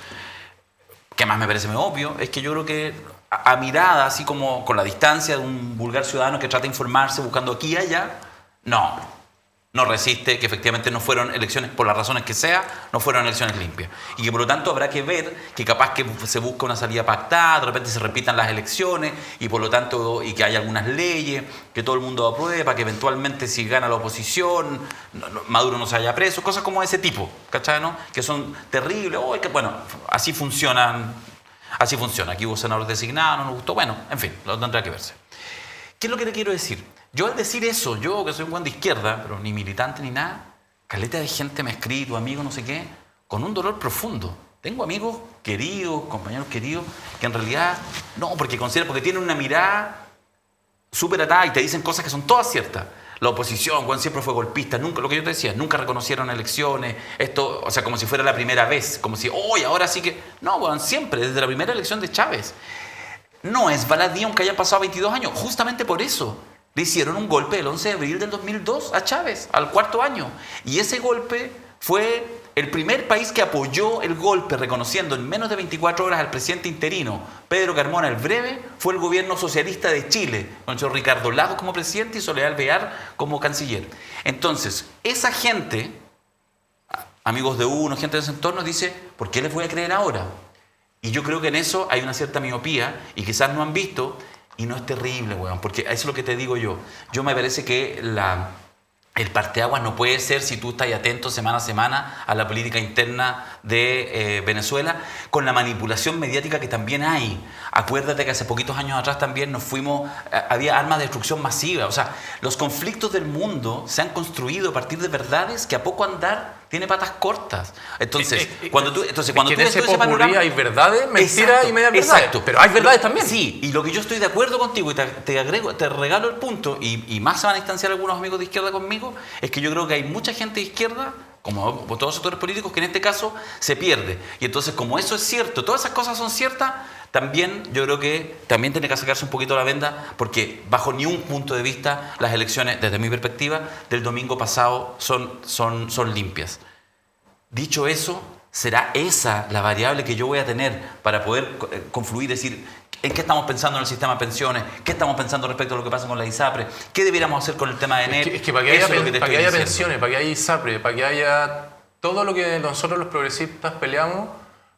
que más me parece muy obvio, es que yo creo que a mirada, así como con la distancia de un vulgar ciudadano que trata de informarse buscando aquí y allá, no resiste que efectivamente no fueron elecciones, por las razones que sea, no fueron elecciones limpias. Y que por lo tanto habrá que ver que capaz que se busca una salida pactada, de repente se repitan las elecciones y por lo tanto, y que haya algunas leyes que todo el mundo apruebe para que eventualmente si gana la oposición, Maduro no se haya preso, cosas como ese tipo, ¿cachai? ¿No? Que son terribles, bueno, así funcionan. Así funciona. Aquí hubo senadores designados, no nos gustó, bueno, en fin, lo tendrá que verse. ¿Qué es lo que te quiero decir? Yo al decir eso, yo que soy un buen de izquierda, pero ni militante ni nada, caleta de gente me ha escrito, amigos, no sé qué, con un dolor profundo. Tengo amigos queridos, compañeros queridos, que en realidad no, porque tienen una mirada súper atada y te dicen cosas que son todas ciertas. La oposición, Juan siempre fue golpista, nunca, lo que yo te decía, nunca reconocieron elecciones, esto, o sea, como si fuera la primera vez, como si, ahora sí que... No, Juan, siempre, desde la primera elección de Chávez. No es baladí aunque hayan pasado 22 años, justamente por eso. Le hicieron un golpe el 11 de abril del 2002 a Chávez, al 4º año. Y ese golpe fue El primer país que apoyó el golpe reconociendo en menos de 24 horas al presidente interino, Pedro Carmona el Breve, fue el gobierno socialista de Chile, con el señor Ricardo Lagos como presidente y Soledad Alvear como canciller. Entonces, esa gente, amigos de uno, gente de ese entorno, dice, ¿por qué les voy a creer ahora? Y yo creo que en eso hay una cierta miopía y quizás no han visto, y no es terrible, weón, porque eso es lo que te digo yo. Yo me parece que el parteaguas no puede ser si tú estás atento semana a semana a la política interna de Venezuela, con la manipulación mediática que también hay. Acuérdate que hace poquitos años atrás también había armas de destrucción masiva. O sea, los conflictos del mundo se han construido a partir de verdades que a poco andar tiene patas cortas. Entonces, cuando tú en ves ese todo ese popurrí panorama, hay verdades, mentiras exacto, y medias verdades. exacto. Pero hay verdades también. Sí, y lo que yo estoy de acuerdo contigo y te regalo el punto, y más se van a distanciar algunos amigos de izquierda conmigo, es que yo creo que hay mucha gente de izquierda, como todos los sectores políticos, que en este caso se pierde. Y entonces, como eso es cierto, todas esas cosas son ciertas, también yo creo que también tiene que sacarse un poquito la venda, porque bajo ni un punto de vista las elecciones, desde mi perspectiva, del domingo pasado son limpias. Dicho eso, ¿será esa la variable que yo voy a tener para poder confluir, decir, en qué estamos pensando en el sistema de pensiones, qué estamos pensando respecto a lo que pasa con la ISAPRE, qué deberíamos hacer con el tema de ENER? Es que para que haya pensiones, para que haya ISAPRE, para que haya todo lo que nosotros los progresistas peleamos,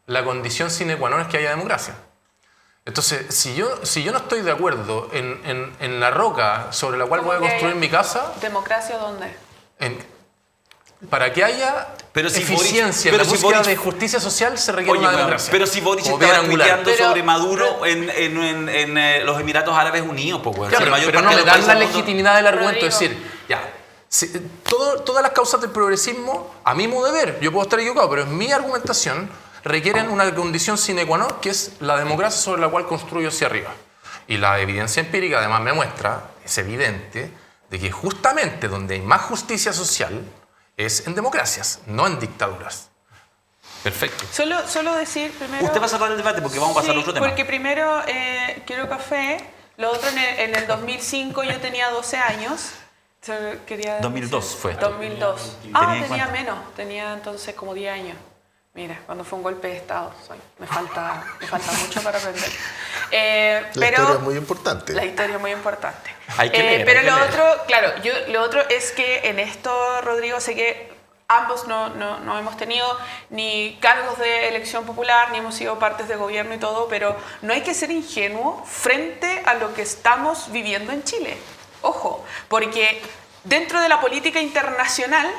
la condición sine qua non es que haya democracia. Entonces, si yo no estoy de acuerdo en la roca sobre la cual voy a construir mi casa... ¿Democracia dónde? Para que haya eficiencia en la búsqueda de justicia social se requiere una democracia. Pero si Boric estaba tuiteando sobre Maduro en los Emiratos Árabes Unidos, pues, bueno, pero no me dan la legitimidad del argumento. Es decir, Rodrigo, todas las causas del progresismo, a mi modo de ver, yo puedo estar equivocado, pero en mi argumentación requieren una condición sine qua non, que es la democracia sobre la cual construyo hacia arriba. Y la evidencia empírica además me muestra, es evidente, de que justamente donde hay más justicia social es en democracias, no en dictaduras. Perfecto. Solo decir primero... Usted va a cerrar el debate porque vamos a pasar a otro tema. Porque primero quiero café, lo otro en el 2005 yo tenía 12 años. 2002 fue. 2002. Tenía menos, tenía entonces como 10 años. Mira, cuando fue un golpe de Estado, me falta mucho para aprender. La historia es muy importante. La historia es muy importante. Hay que leer, pero hay que lo leer. otro, claro, lo otro es que en esto, Rodrigo, sé que ambos no hemos tenido ni cargos de elección popular, ni hemos sido partes de gobierno y todo, pero no hay que ser ingenuo frente a lo que estamos viviendo en Chile. Ojo, porque dentro de la política internacional,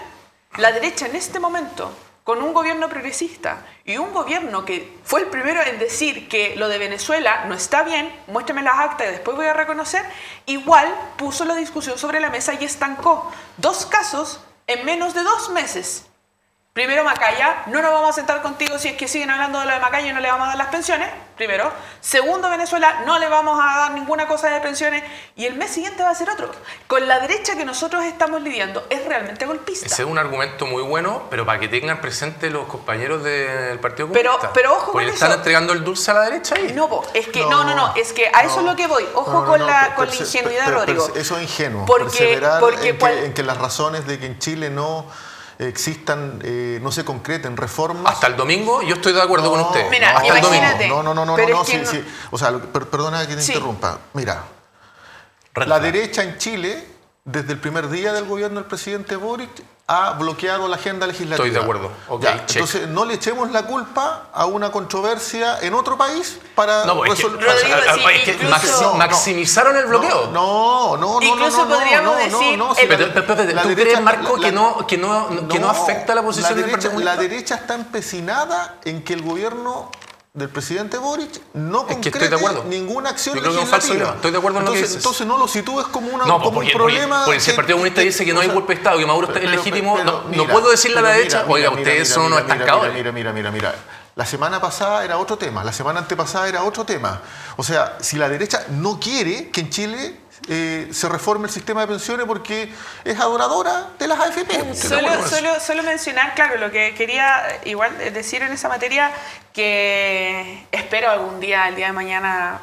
la derecha en este momento, con un gobierno progresista y un gobierno que fue el primero en decir que lo de Venezuela no está bien, muéstrame las actas y después voy a reconocer, igual puso la discusión sobre la mesa y estancó 2 casos en menos de 2 meses. Primero Macaya, no nos vamos a sentar contigo si es que siguen hablando de lo de Macaya y no le vamos a dar las pensiones, primero. Segundo, Venezuela, no le vamos a dar ninguna cosa de pensiones y el mes siguiente va a ser otro. Con la derecha que nosotros estamos lidiando es realmente golpista. Ese es un argumento muy bueno, pero para que tengan presente los compañeros del Partido Comunista. Pero ojo porque con le están eso. entregando el dulce a la derecha ahí. No, es que no, es que a eso es lo que voy. Ojo con la ingenuidad, Rodrigo. Eso es ingenuo. Porque perseverar en que las razones de que en Chile no existan, no se concreten reformas. Hasta el domingo yo estoy de acuerdo con usted. Mira, hasta el domingo. imagínate. No, es que sí. O sea, perdona que te interrumpa. Mira, la derecha en Chile, desde el primer día del gobierno del presidente Boric, ha bloqueado la agenda legislativa. Estoy de acuerdo. Okay, entonces, no le echemos la culpa a una controversia en otro país para resolver. Maximizaron el bloqueo. Incluso podríamos decir. ¿Tú crees, Marco, que no afecta la posición del Partido Comunista? La derecha está empecinada en que el gobierno del presidente Boric no concrete ninguna acción legislativa. Estoy de acuerdo en lo que dices. Entonces no lo sitúes como un problema. Porque si el Partido Comunista dice que no hay golpe de Estado, que Maduro es legítimo, no puedo decirle a la derecha, oiga, ustedes son unos estancados. Mira. La semana pasada era otro tema, la semana antepasada era otro tema. O sea, si la derecha no quiere que en Chile se reforme el sistema de pensiones porque es adoradora de las AFP. Solo mencionar, claro, lo que quería igual decir en esa materia, que espero algún día, el día de mañana,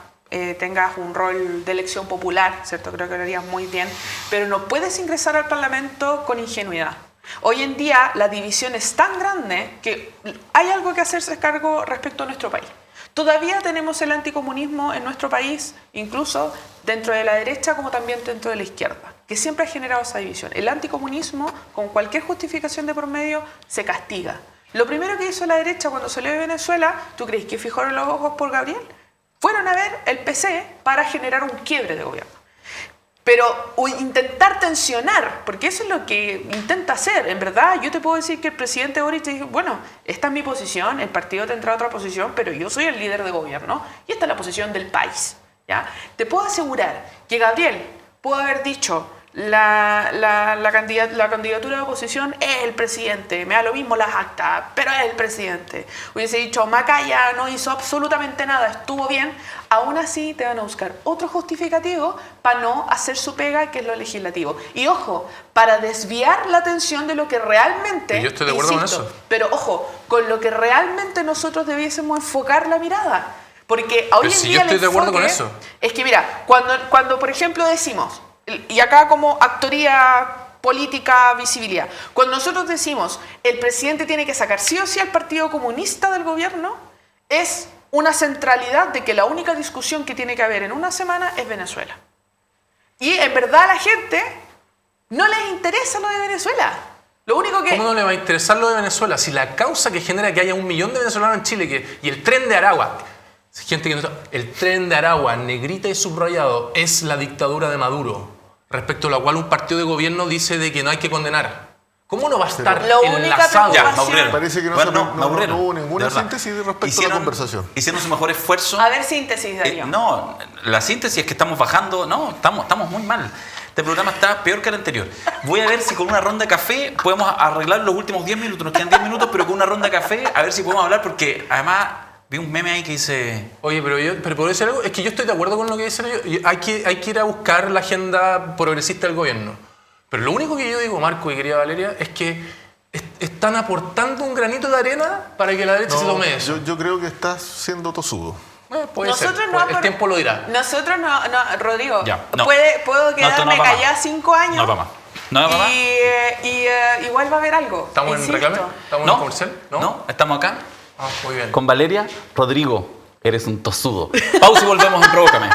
tengas un rol de elección popular, ¿cierto? Creo que lo harías muy bien, pero no puedes ingresar al Parlamento con ingenuidad. Hoy en día la división es tan grande que hay algo que hacerse cargo respecto a nuestro país. Todavía tenemos el anticomunismo en nuestro país, incluso dentro de la derecha como también dentro de la izquierda, que siempre ha generado esa división. El anticomunismo, con cualquier justificación de por medio, se castiga. Lo primero que hizo la derecha cuando salió de Venezuela, ¿tú crees que fijaron los ojos por Gabriel? Fueron a ver el PC para generar un quiebre de gobierno. Pero intentar tensionar, porque eso es lo que intenta hacer. En verdad, yo te puedo decir que el presidente Boric dijo, bueno, esta es mi posición, el partido tendrá otra posición, pero yo soy el líder de gobierno y esta es la posición del país. ¿Ya? Te puedo asegurar que Gabriel pudo haber dicho, la candidatura de oposición es el presidente, me da lo mismo las actas, pero es el presidente. Hubiese dicho, Macaya no hizo absolutamente nada, estuvo bien. Aún así te van a buscar otro justificativo para no hacer su pega, que es lo legislativo. Y ojo, para desviar la atención de lo que realmente... Y yo estoy de acuerdo con eso. Pero ojo, con lo que realmente nosotros debiésemos enfocar la mirada. Porque hoy en día yo estoy de acuerdo con eso. Es que mira, cuando por ejemplo decimos, y acá como actoría política, visibilidad, cuando nosotros decimos el presidente tiene que sacar sí o sí al Partido Comunista del gobierno, es una centralidad de que la única discusión que tiene que haber en una semana es Venezuela. Y en verdad a la gente no les interesa lo de Venezuela. Lo único que... ¿Cómo no le va a interesar lo de Venezuela? Si la causa que genera que haya 1 millón de venezolanos en Chile y el tren de Aragua, gente que no, el tren de Aragua, negrita y subrayado, es la dictadura de Maduro, respecto a la cual un partido de gobierno dice de que no hay que condenar. ¿Cómo no va a estar enlazado? Ya, me aburrieron. Parece que no hubo ninguna síntesis respecto a la conversación. Hicieron su mejor esfuerzo. A ver, síntesis, Darío. No, la síntesis es que estamos bajando. No, estamos muy mal. Este programa está peor que el anterior. Voy a ver si con una ronda de café podemos arreglar los últimos 10 minutos. Nos quedan 10 minutos, pero con una ronda de café, a ver si podemos hablar, porque además vi un meme ahí que dice... Oye, pero puedo decir algo, es que yo estoy de acuerdo con lo que dicen ellos. Hay que ir a buscar la agenda progresista del gobierno. Pero lo único que yo digo, Marco y querida Valeria, es que están aportando un granito de arena para que la derecha se tome eso. Yo creo que estás siendo tosudo. Puede ser. El tiempo lo dirá. Nosotros no, Rodrigo, Ya, no. puedo quedarme callada 5 años. No, papá. No, papá. Y igual va a haber algo. ¿Estamos en reclame? ¿Estamos en comercial? No, estamos acá. Ah, muy bien. Con Valeria, Rodrigo, eres un tosudo. Pausa y volvemos en Provócame.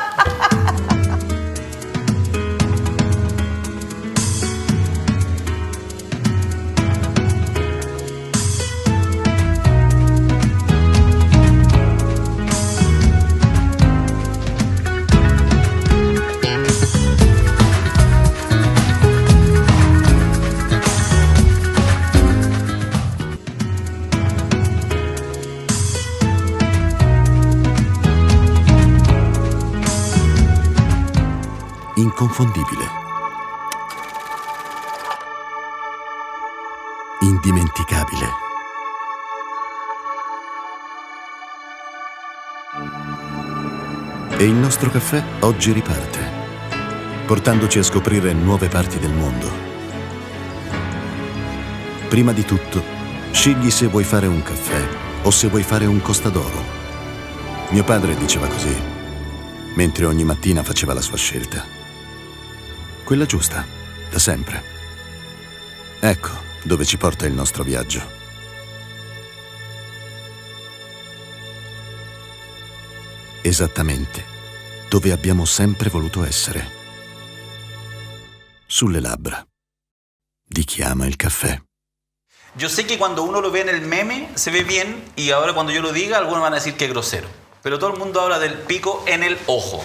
Inconfondibile, indimenticabile, e il nostro caffè oggi riparte, portandoci a scoprire nuove parti del mondo. Prima di tutto, scegli se vuoi fare un caffè o se vuoi fare un Costa d'Oro. Mio padre diceva così, mentre ogni mattina faceva la sua scelta. Quella giusta, da sempre. Ecco dove ci porta il nostro viaggio. Esattamente dove abbiamo sempre voluto essere. Sulle labbra di chi ama il caffè. Yo sé que cuando uno lo ve en el meme se ve bien, y ahora cuando yo lo diga algunos van a decir que es grosero. Pero todo el mundo habla del pico en el ojo.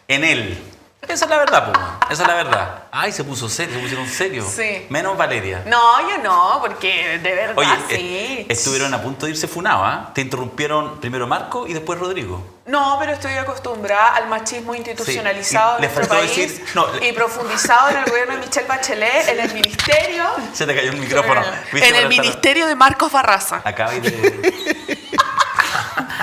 En él. Esa es la verdad, pues. Esa es la verdad. Ay, se pusieron serio. Sí. Menos Valeria. No, yo no, porque de verdad Oye, sí. estuvieron a punto de irse funados, ¿ah? Te interrumpieron primero Marco y después Rodrigo. No, pero estoy acostumbrada al machismo institucionalizado Sí. Y en le nuestro faltó país decir- no, y profundizado en el gobierno de Michelle Bachelet, en el ministerio. Se te cayó el micrófono. ¿Viste En el cómo está? ministerio de Marcos Barraza. Acabáis de...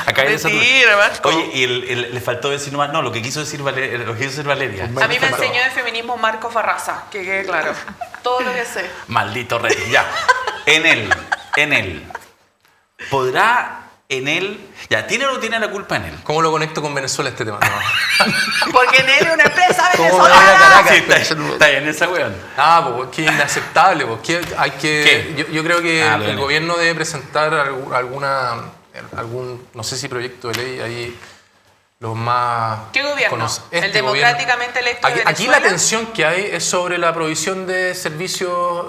Acabáis de Mentira, Marco. Oye, y le faltó decir nomás... No, lo que quiso decir Valeria. A mí me enseñó de feminismo Marcos Barraza, que quede claro. Todo lo que sé. Maldito rey. Ya. En él. ¿Podrá Enel, ya, ¿tiene o no tiene la culpa Enel? ¿Cómo lo conecto con Venezuela este tema? No. Porque Enel es una empresa ¿Cómo me voy a venezolana. Caracas? Sí, está en esa weón. Pues que inaceptable. Pues, que hay que, yo creo que Ah, el bien. gobierno debe presentar algún, no sé si proyecto de ley ahí, los más... ¿Qué gobierno? Este ¿El democráticamente electo de Aquí Venezuela? la tensión que hay es sobre la provisión de servicios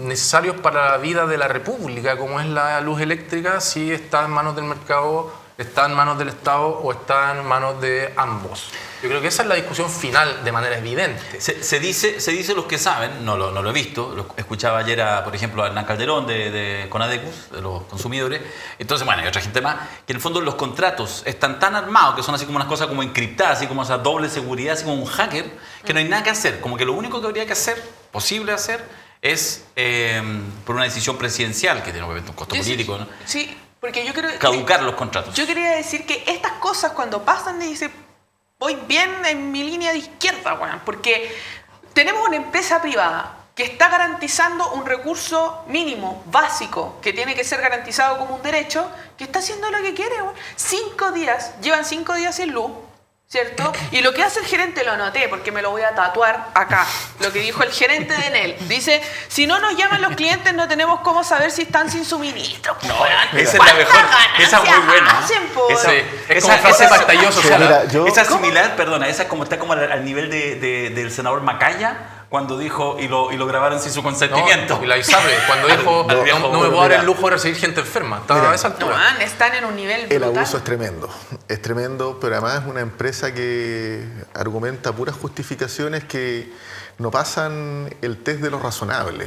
necesarios para la vida de la República, como es la luz eléctrica, si está en manos del mercado, está en manos del Estado o está en manos de ambos. Yo creo que esa es la discusión final de manera evidente. Se dice los que saben, no lo he visto, escuchaba ayer, por ejemplo, a Hernán Calderón de Conadecus, de los consumidores. Entonces, bueno, hay otra gente más, que en el fondo los contratos están tan armados que son así como unas cosas como encriptadas, así como esa doble seguridad, así como un hacker, que no hay nada que hacer. Como que lo único que habría que hacer, posible hacer, es por una decisión presidencial, que tiene obviamente un costo político, ¿no? Sí, porque yo creo Caducar los contratos. Yo quería decir que estas cosas cuando pasan, dice, voy bien en mi línea de izquierda, weón, porque tenemos una empresa privada que está garantizando un recurso mínimo, básico, que tiene que ser garantizado como un derecho, que está haciendo lo que quiere, weón. 5 días, llevan 5 días sin luz, ¿cierto? Y lo que hace el gerente, lo anoté porque me lo voy a tatuar acá, lo que dijo el gerente de Enel. Dice, si no nos llaman los clientes no tenemos cómo saber si están sin suministro. No, esa es la mejor. Esa es muy buena. Hacen, po? Esa, Sí, es como frase pantalla social. Mira, yo- esa es similar, perdona, esa como está como al nivel del senador Macaya cuando dijo y lo grabaron sin su consentimiento. No, y la ISAPRE, cuando dijo, al viejo, no me puedo dar mira. el lujo de recibir gente enferma. Estaba Mira. a esa No, altura. man, están en un nivel El brutal. abuso es tremendo, pero además es una empresa que argumenta puras justificaciones que no pasan el test de lo razonable.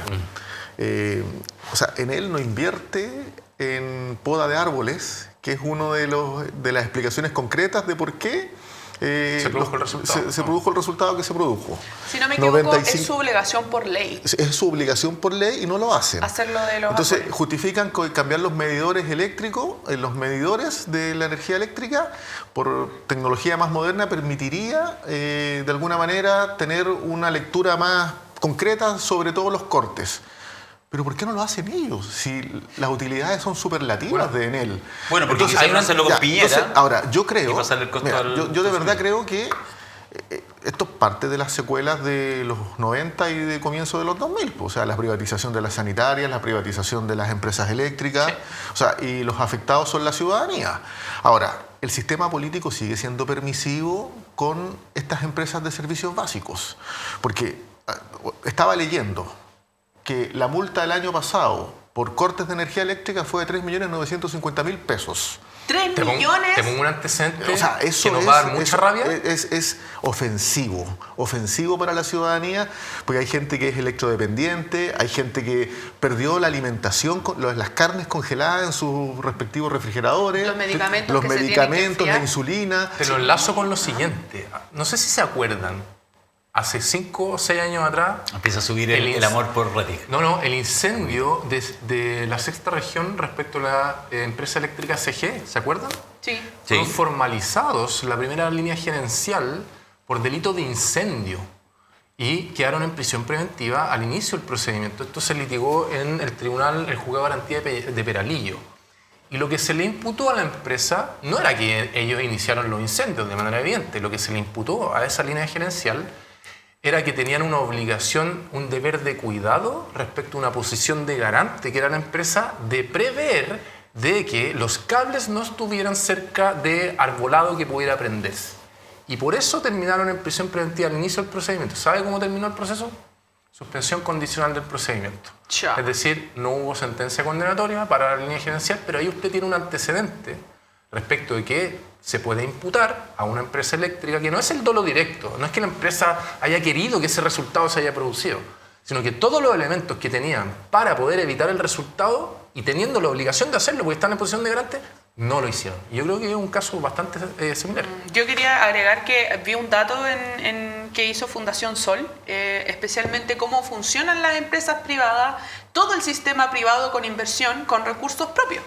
O sea, Enel no invierte en poda de árboles, que es uno de las explicaciones concretas de por qué Se produjo el resultado. se produjo el resultado que se produjo. Si no me equivoco, 95 es su obligación por ley Es su obligación por ley y no lo hacen. hacerlo de los Entonces árboles. justifican cambiar los medidores eléctricos, los medidores de la energía eléctrica por tecnología más moderna permitiría de alguna manera tener una lectura más concreta sobre todos los cortes. Pero ¿por qué no lo hacen ellos? Si las utilidades son superlativas de Enel. Bueno, porque quisieron hacerlo con ya, Piñera. entonces, ahora, yo creo... y pasarle el costo mira, al yo de verdad creo que esto es parte de las secuelas de los 90 y de comienzo de los 2000. O sea, la privatización de las sanitarias, la privatización de las empresas eléctricas. Sí. O sea, y los afectados son la ciudadanía. Ahora, el sistema político sigue siendo permisivo con estas empresas de servicios básicos. Porque estaba leyendo que la multa del año pasado por cortes de energía eléctrica fue de 3.950.000 pesos. 3 Te millones. pongo un antecedente O sea, eso que nos va a dar mucha rabia. Es ofensivo para la ciudadanía, porque hay gente que es electrodependiente, hay gente que perdió la alimentación, las carnes congeladas en sus respectivos refrigeradores, Los medicamentos los que se tienen que medicamentos, la enfriar. insulina. Te lo enlazo con lo siguiente. No sé si se acuerdan, hace 5 o 6 años atrás, Empieza a subir el amor por Rettig. el incendio de la sexta región respecto a la empresa eléctrica CG, ¿se acuerdan? Sí. Sí. Fueron formalizados la primera línea gerencial por delito de incendio y quedaron en prisión preventiva al inicio del procedimiento. Esto se litigó en el tribunal, el juzgado de garantía de Peralillo. Y lo que se le imputó a la empresa no era que ellos iniciaron los incendios de manera evidente, lo que se le imputó a esa línea gerencial era que tenían una obligación, un deber de cuidado respecto a una posición de garante, que era la empresa, de prever de que los cables no estuvieran cerca de arbolado que pudiera prenderse. Y por eso terminaron en prisión preventiva al inicio del procedimiento. ¿Sabe cómo terminó el proceso? Suspensión condicional del procedimiento. Chao. Es decir, no hubo sentencia condenatoria para la línea gerencial, pero ahí usted tiene un antecedente respecto de que se puede imputar a una empresa eléctrica, que no es el dolo directo, no es que la empresa haya querido que ese resultado se haya producido, sino que todos los elementos que tenían para poder evitar el resultado y teniendo la obligación de hacerlo porque están en posición de garante, no lo hicieron. Y yo creo que es un caso bastante similar. Yo quería agregar que vi un dato que hizo Fundación Sol, especialmente cómo funcionan las empresas privadas, todo el sistema privado con inversión, con recursos propios,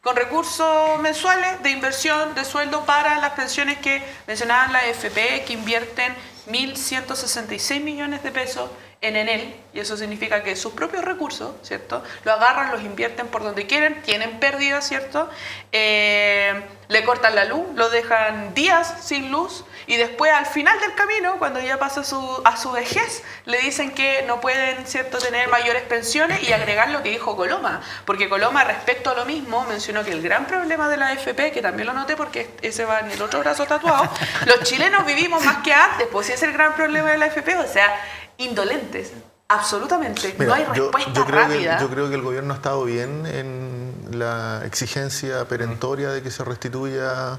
con recursos mensuales de inversión, de sueldo para las pensiones que mencionaban la AFP, que invierten 1.166 millones de pesos en Enel, y eso significa que sus propios recursos, ¿cierto? Lo agarran, los invierten por donde quieren, tienen pérdidas, ¿cierto? Le cortan la luz, lo dejan días sin luz, y después al final del camino, cuando ya pasa a su vejez, le dicen que no pueden, ¿cierto?, tener mayores pensiones, y agregar lo que dijo Coloma, porque Coloma respecto a lo mismo mencionó que el gran problema de la AFP, que también lo noté porque ese va en el otro brazo tatuado, los chilenos vivimos más que antes, pues ese es el gran problema de la AFP, o sea, indolentes, absolutamente. Mira, no hay respuesta rápida. Yo creo que el gobierno ha estado bien en la exigencia perentoria de que se restituya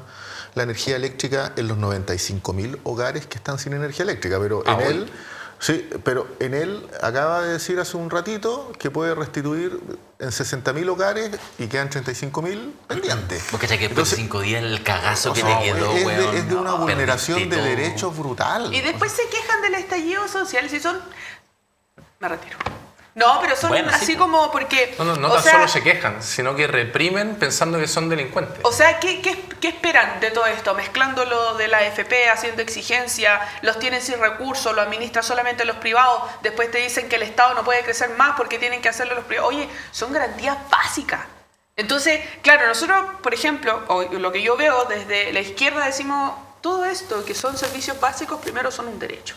la energía eléctrica en los 95.000 hogares que están sin energía eléctrica, pero en él acaba de decir hace un ratito que puede restituir en 60.000 hogares y quedan 35.000 pendientes. Porque ya que después de 5 días el cagazo que le quedó, es de una vulneración de derechos brutal. Y después se quejan del estallido social, si son... Me retiro. No, pero son así como porque... No tan solo se quejan, sino que reprimen pensando que son delincuentes. O sea, ¿qué esperan de todo esto? Mezclando lo de la AFP, haciendo exigencia, los tienen sin recursos, lo administran solamente los privados, después te dicen que el Estado no puede crecer más porque tienen que hacerlo los privados. Oye, son garantías básicas. Entonces, claro, nosotros, por ejemplo, o lo que yo veo desde la izquierda, decimos, todo esto que son servicios básicos, primero son un derecho.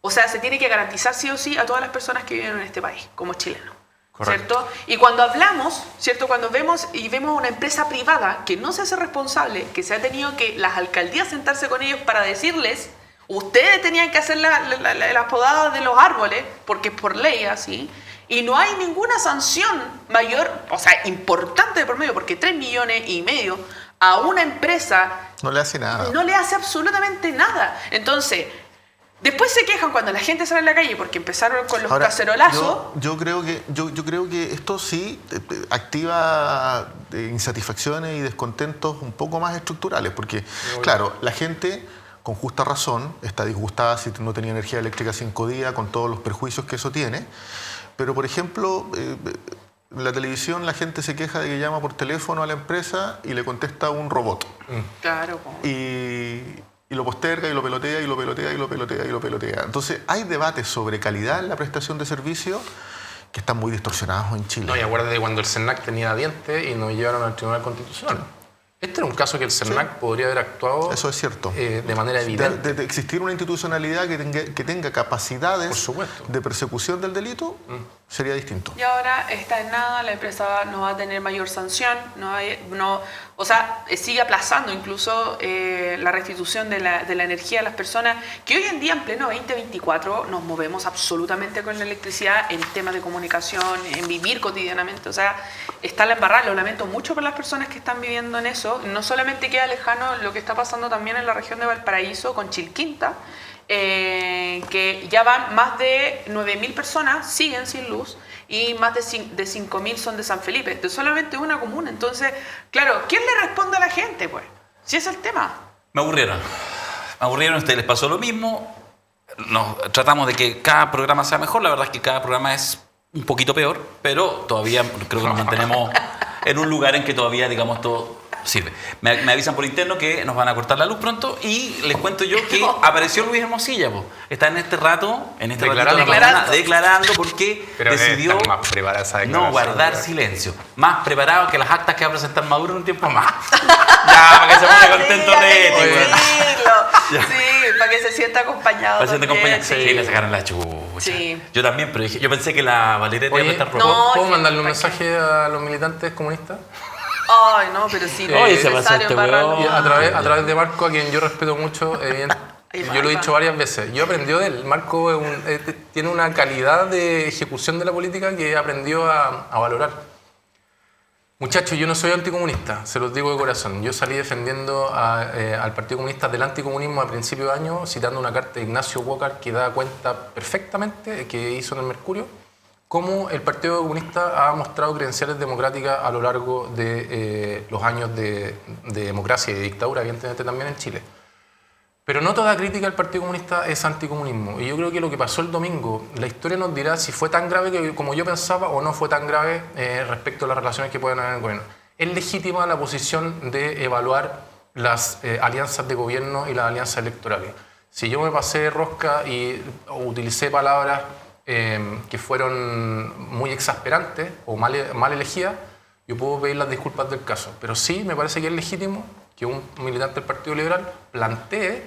O sea, se tiene que garantizar sí o sí a todas las personas que viven en este país, como chilenos. Correcto. ¿Cierto? Y cuando hablamos, ¿cierto? Cuando vemos una empresa privada que no se hace responsable, que se ha tenido que las alcaldías sentarse con ellos para decirles, ustedes tenían que hacer las podadas de los árboles, porque es por ley así, y no hay ninguna sanción mayor, o sea, importante de por medio, porque 3,5 millones a una empresa... No le hace nada. No le hace absolutamente nada. Entonces... Después se quejan cuando la gente sale a la calle porque empezaron con los cacerolazos. Yo creo que esto sí activa insatisfacciones y descontentos un poco más estructurales, porque claro, la gente con justa razón está disgustada si no tenía energía eléctrica 5 días, con todos los perjuicios que eso tiene. Pero por ejemplo, en la televisión la gente se queja de que llama por teléfono a la empresa y le contesta un robot. Claro. Y lo posterga, y lo pelotea, y lo pelotea, y lo pelotea, y lo pelotea. Entonces, hay debates sobre calidad en la prestación de servicios que están muy distorsionados en Chile. No, y acuérdate cuando el CERNAC tenía dientes y nos llevaron al Tribunal Constitucional. Este era un caso que el CERNAC podría haber actuado. Eso es cierto. De manera evidente. De existir una institucionalidad que tenga capacidades Por supuesto. de persecución del delito, sería distinto. Y ahora está en nada, la empresa no va a tener mayor sanción, sigue aplazando incluso la restitución de la energía a las personas, que hoy en día, en pleno 2024, nos movemos absolutamente con la electricidad en temas de comunicación, en vivir cotidianamente. O sea, está la embarrada, lo lamento mucho por las personas que están viviendo en eso. No solamente queda lejano lo que está pasando también en la región de Valparaíso con Chilquinta, que ya van más de 9.000 personas, siguen sin luz, y más de 5.000 son de San Felipe, de solamente una comuna. Entonces, claro, ¿quién le responde a la gente, pues? Si es el tema. Me aburrieron, a ustedes les pasó lo mismo. Tratamos de que cada programa sea mejor, la verdad es que cada programa es un poquito peor, pero todavía creo que nos mantenemos en un lugar en que todavía, digamos, todo sirve. Me avisan por interno que nos van a cortar la luz pronto, y les cuento yo que apareció Luis Hermosilla, po. Está en este ratito declarando porque decidió no guardar silencio. Más preparado que las actas que va a presentar Maduro en un tiempo más. Ya, para que se ponga contento Sí, para que se sienta acompañado. Para que se sienta acompañado. Sí, le sacaron la chucha. Sí. Yo también, pero yo pensé que la Valeria iba a estar ¿Puedo mandarle un mensaje a los militantes comunistas? Ay, no, pero sí, no es necesario embarrarlo. A través de Marco, a quien yo respeto mucho, yo lo he dicho varias veces, yo aprendí de él. Marco tiene una calidad de ejecución de la política que aprendió a valorar. Muchachos, yo no soy anticomunista, se los digo de corazón. Yo salí defendiendo al Partido Comunista del anticomunismo a principios de año, citando una carta de Ignacio Walker que da cuenta perfectamente, que hizo en el Mercurio, cómo el Partido Comunista ha mostrado credenciales democráticas a lo largo de los años de democracia y de dictadura, evidentemente también en Chile. Pero no toda crítica al Partido Comunista es anticomunismo. Y yo creo que lo que pasó el domingo, la historia nos dirá si fue tan grave como yo pensaba o no fue tan grave respecto a las relaciones que pueden haber en el gobierno. Es legítima la posición de evaluar las alianzas de gobierno y las alianzas electorales. Si yo me pasé de rosca y utilicé palabras que fueron muy exasperantes o mal elegidas, yo puedo pedir las disculpas del caso. Pero sí me parece que es legítimo que un militante del Partido Liberal plantee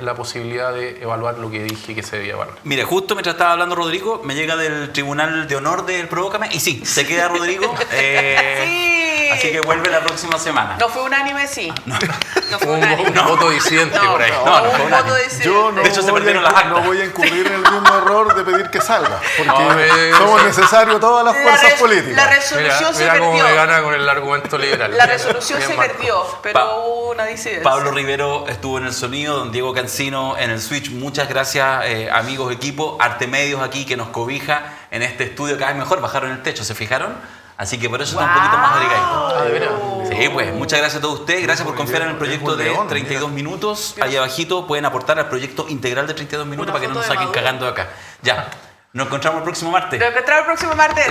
la posibilidad de evaluar lo que dije que se debía evaluar. Mire, justo mientras estaba hablando Rodrigo, me llega del Tribunal de Honor del Provócame y sí, se queda Rodrigo. Sí. Así que vuelve la próxima semana. No fue unánime, sí. No fue Un unánime. voto disidente por ahí. No, un fue voto unánime. disidente. Yo no, De hecho, se voy perdieron a, las actas. no voy a incurrir en el mismo error de pedir que salga, porque No, somos necesarios todas las fuerzas políticas. La resolución Mira se cómo perdió. me gana con el argumento liberal. La resolución Bien, se Marco. perdió, pero hubo una disidencia. Pablo Rivero estuvo en el sonido, don Diego Cancino en el switch. Muchas gracias, amigos, equipo, Arte Medios aquí que nos cobija en este estudio cada vez mejor. Bajaron el techo, ¿se fijaron? Así que por eso está un poquito más abrigadito. Ah, ¿de veras? Sí, pues muchas gracias a todos ustedes. Gracias por confiar en el proyecto de 32 minutos. Ahí abajito pueden aportar al proyecto integral de 32 minutos Una para que no nos foto de saquen Maduro. cagando de acá. Ya, nos encontramos el próximo martes. Nos encontramos el próximo martes.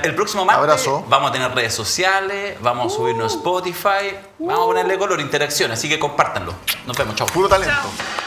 El próximo martes Abrazo. vamos a tener redes sociales, vamos a subirnos a Spotify, vamos a ponerle color, interacción, así que compártanlo. Nos vemos, chao. Puro talento. Chao.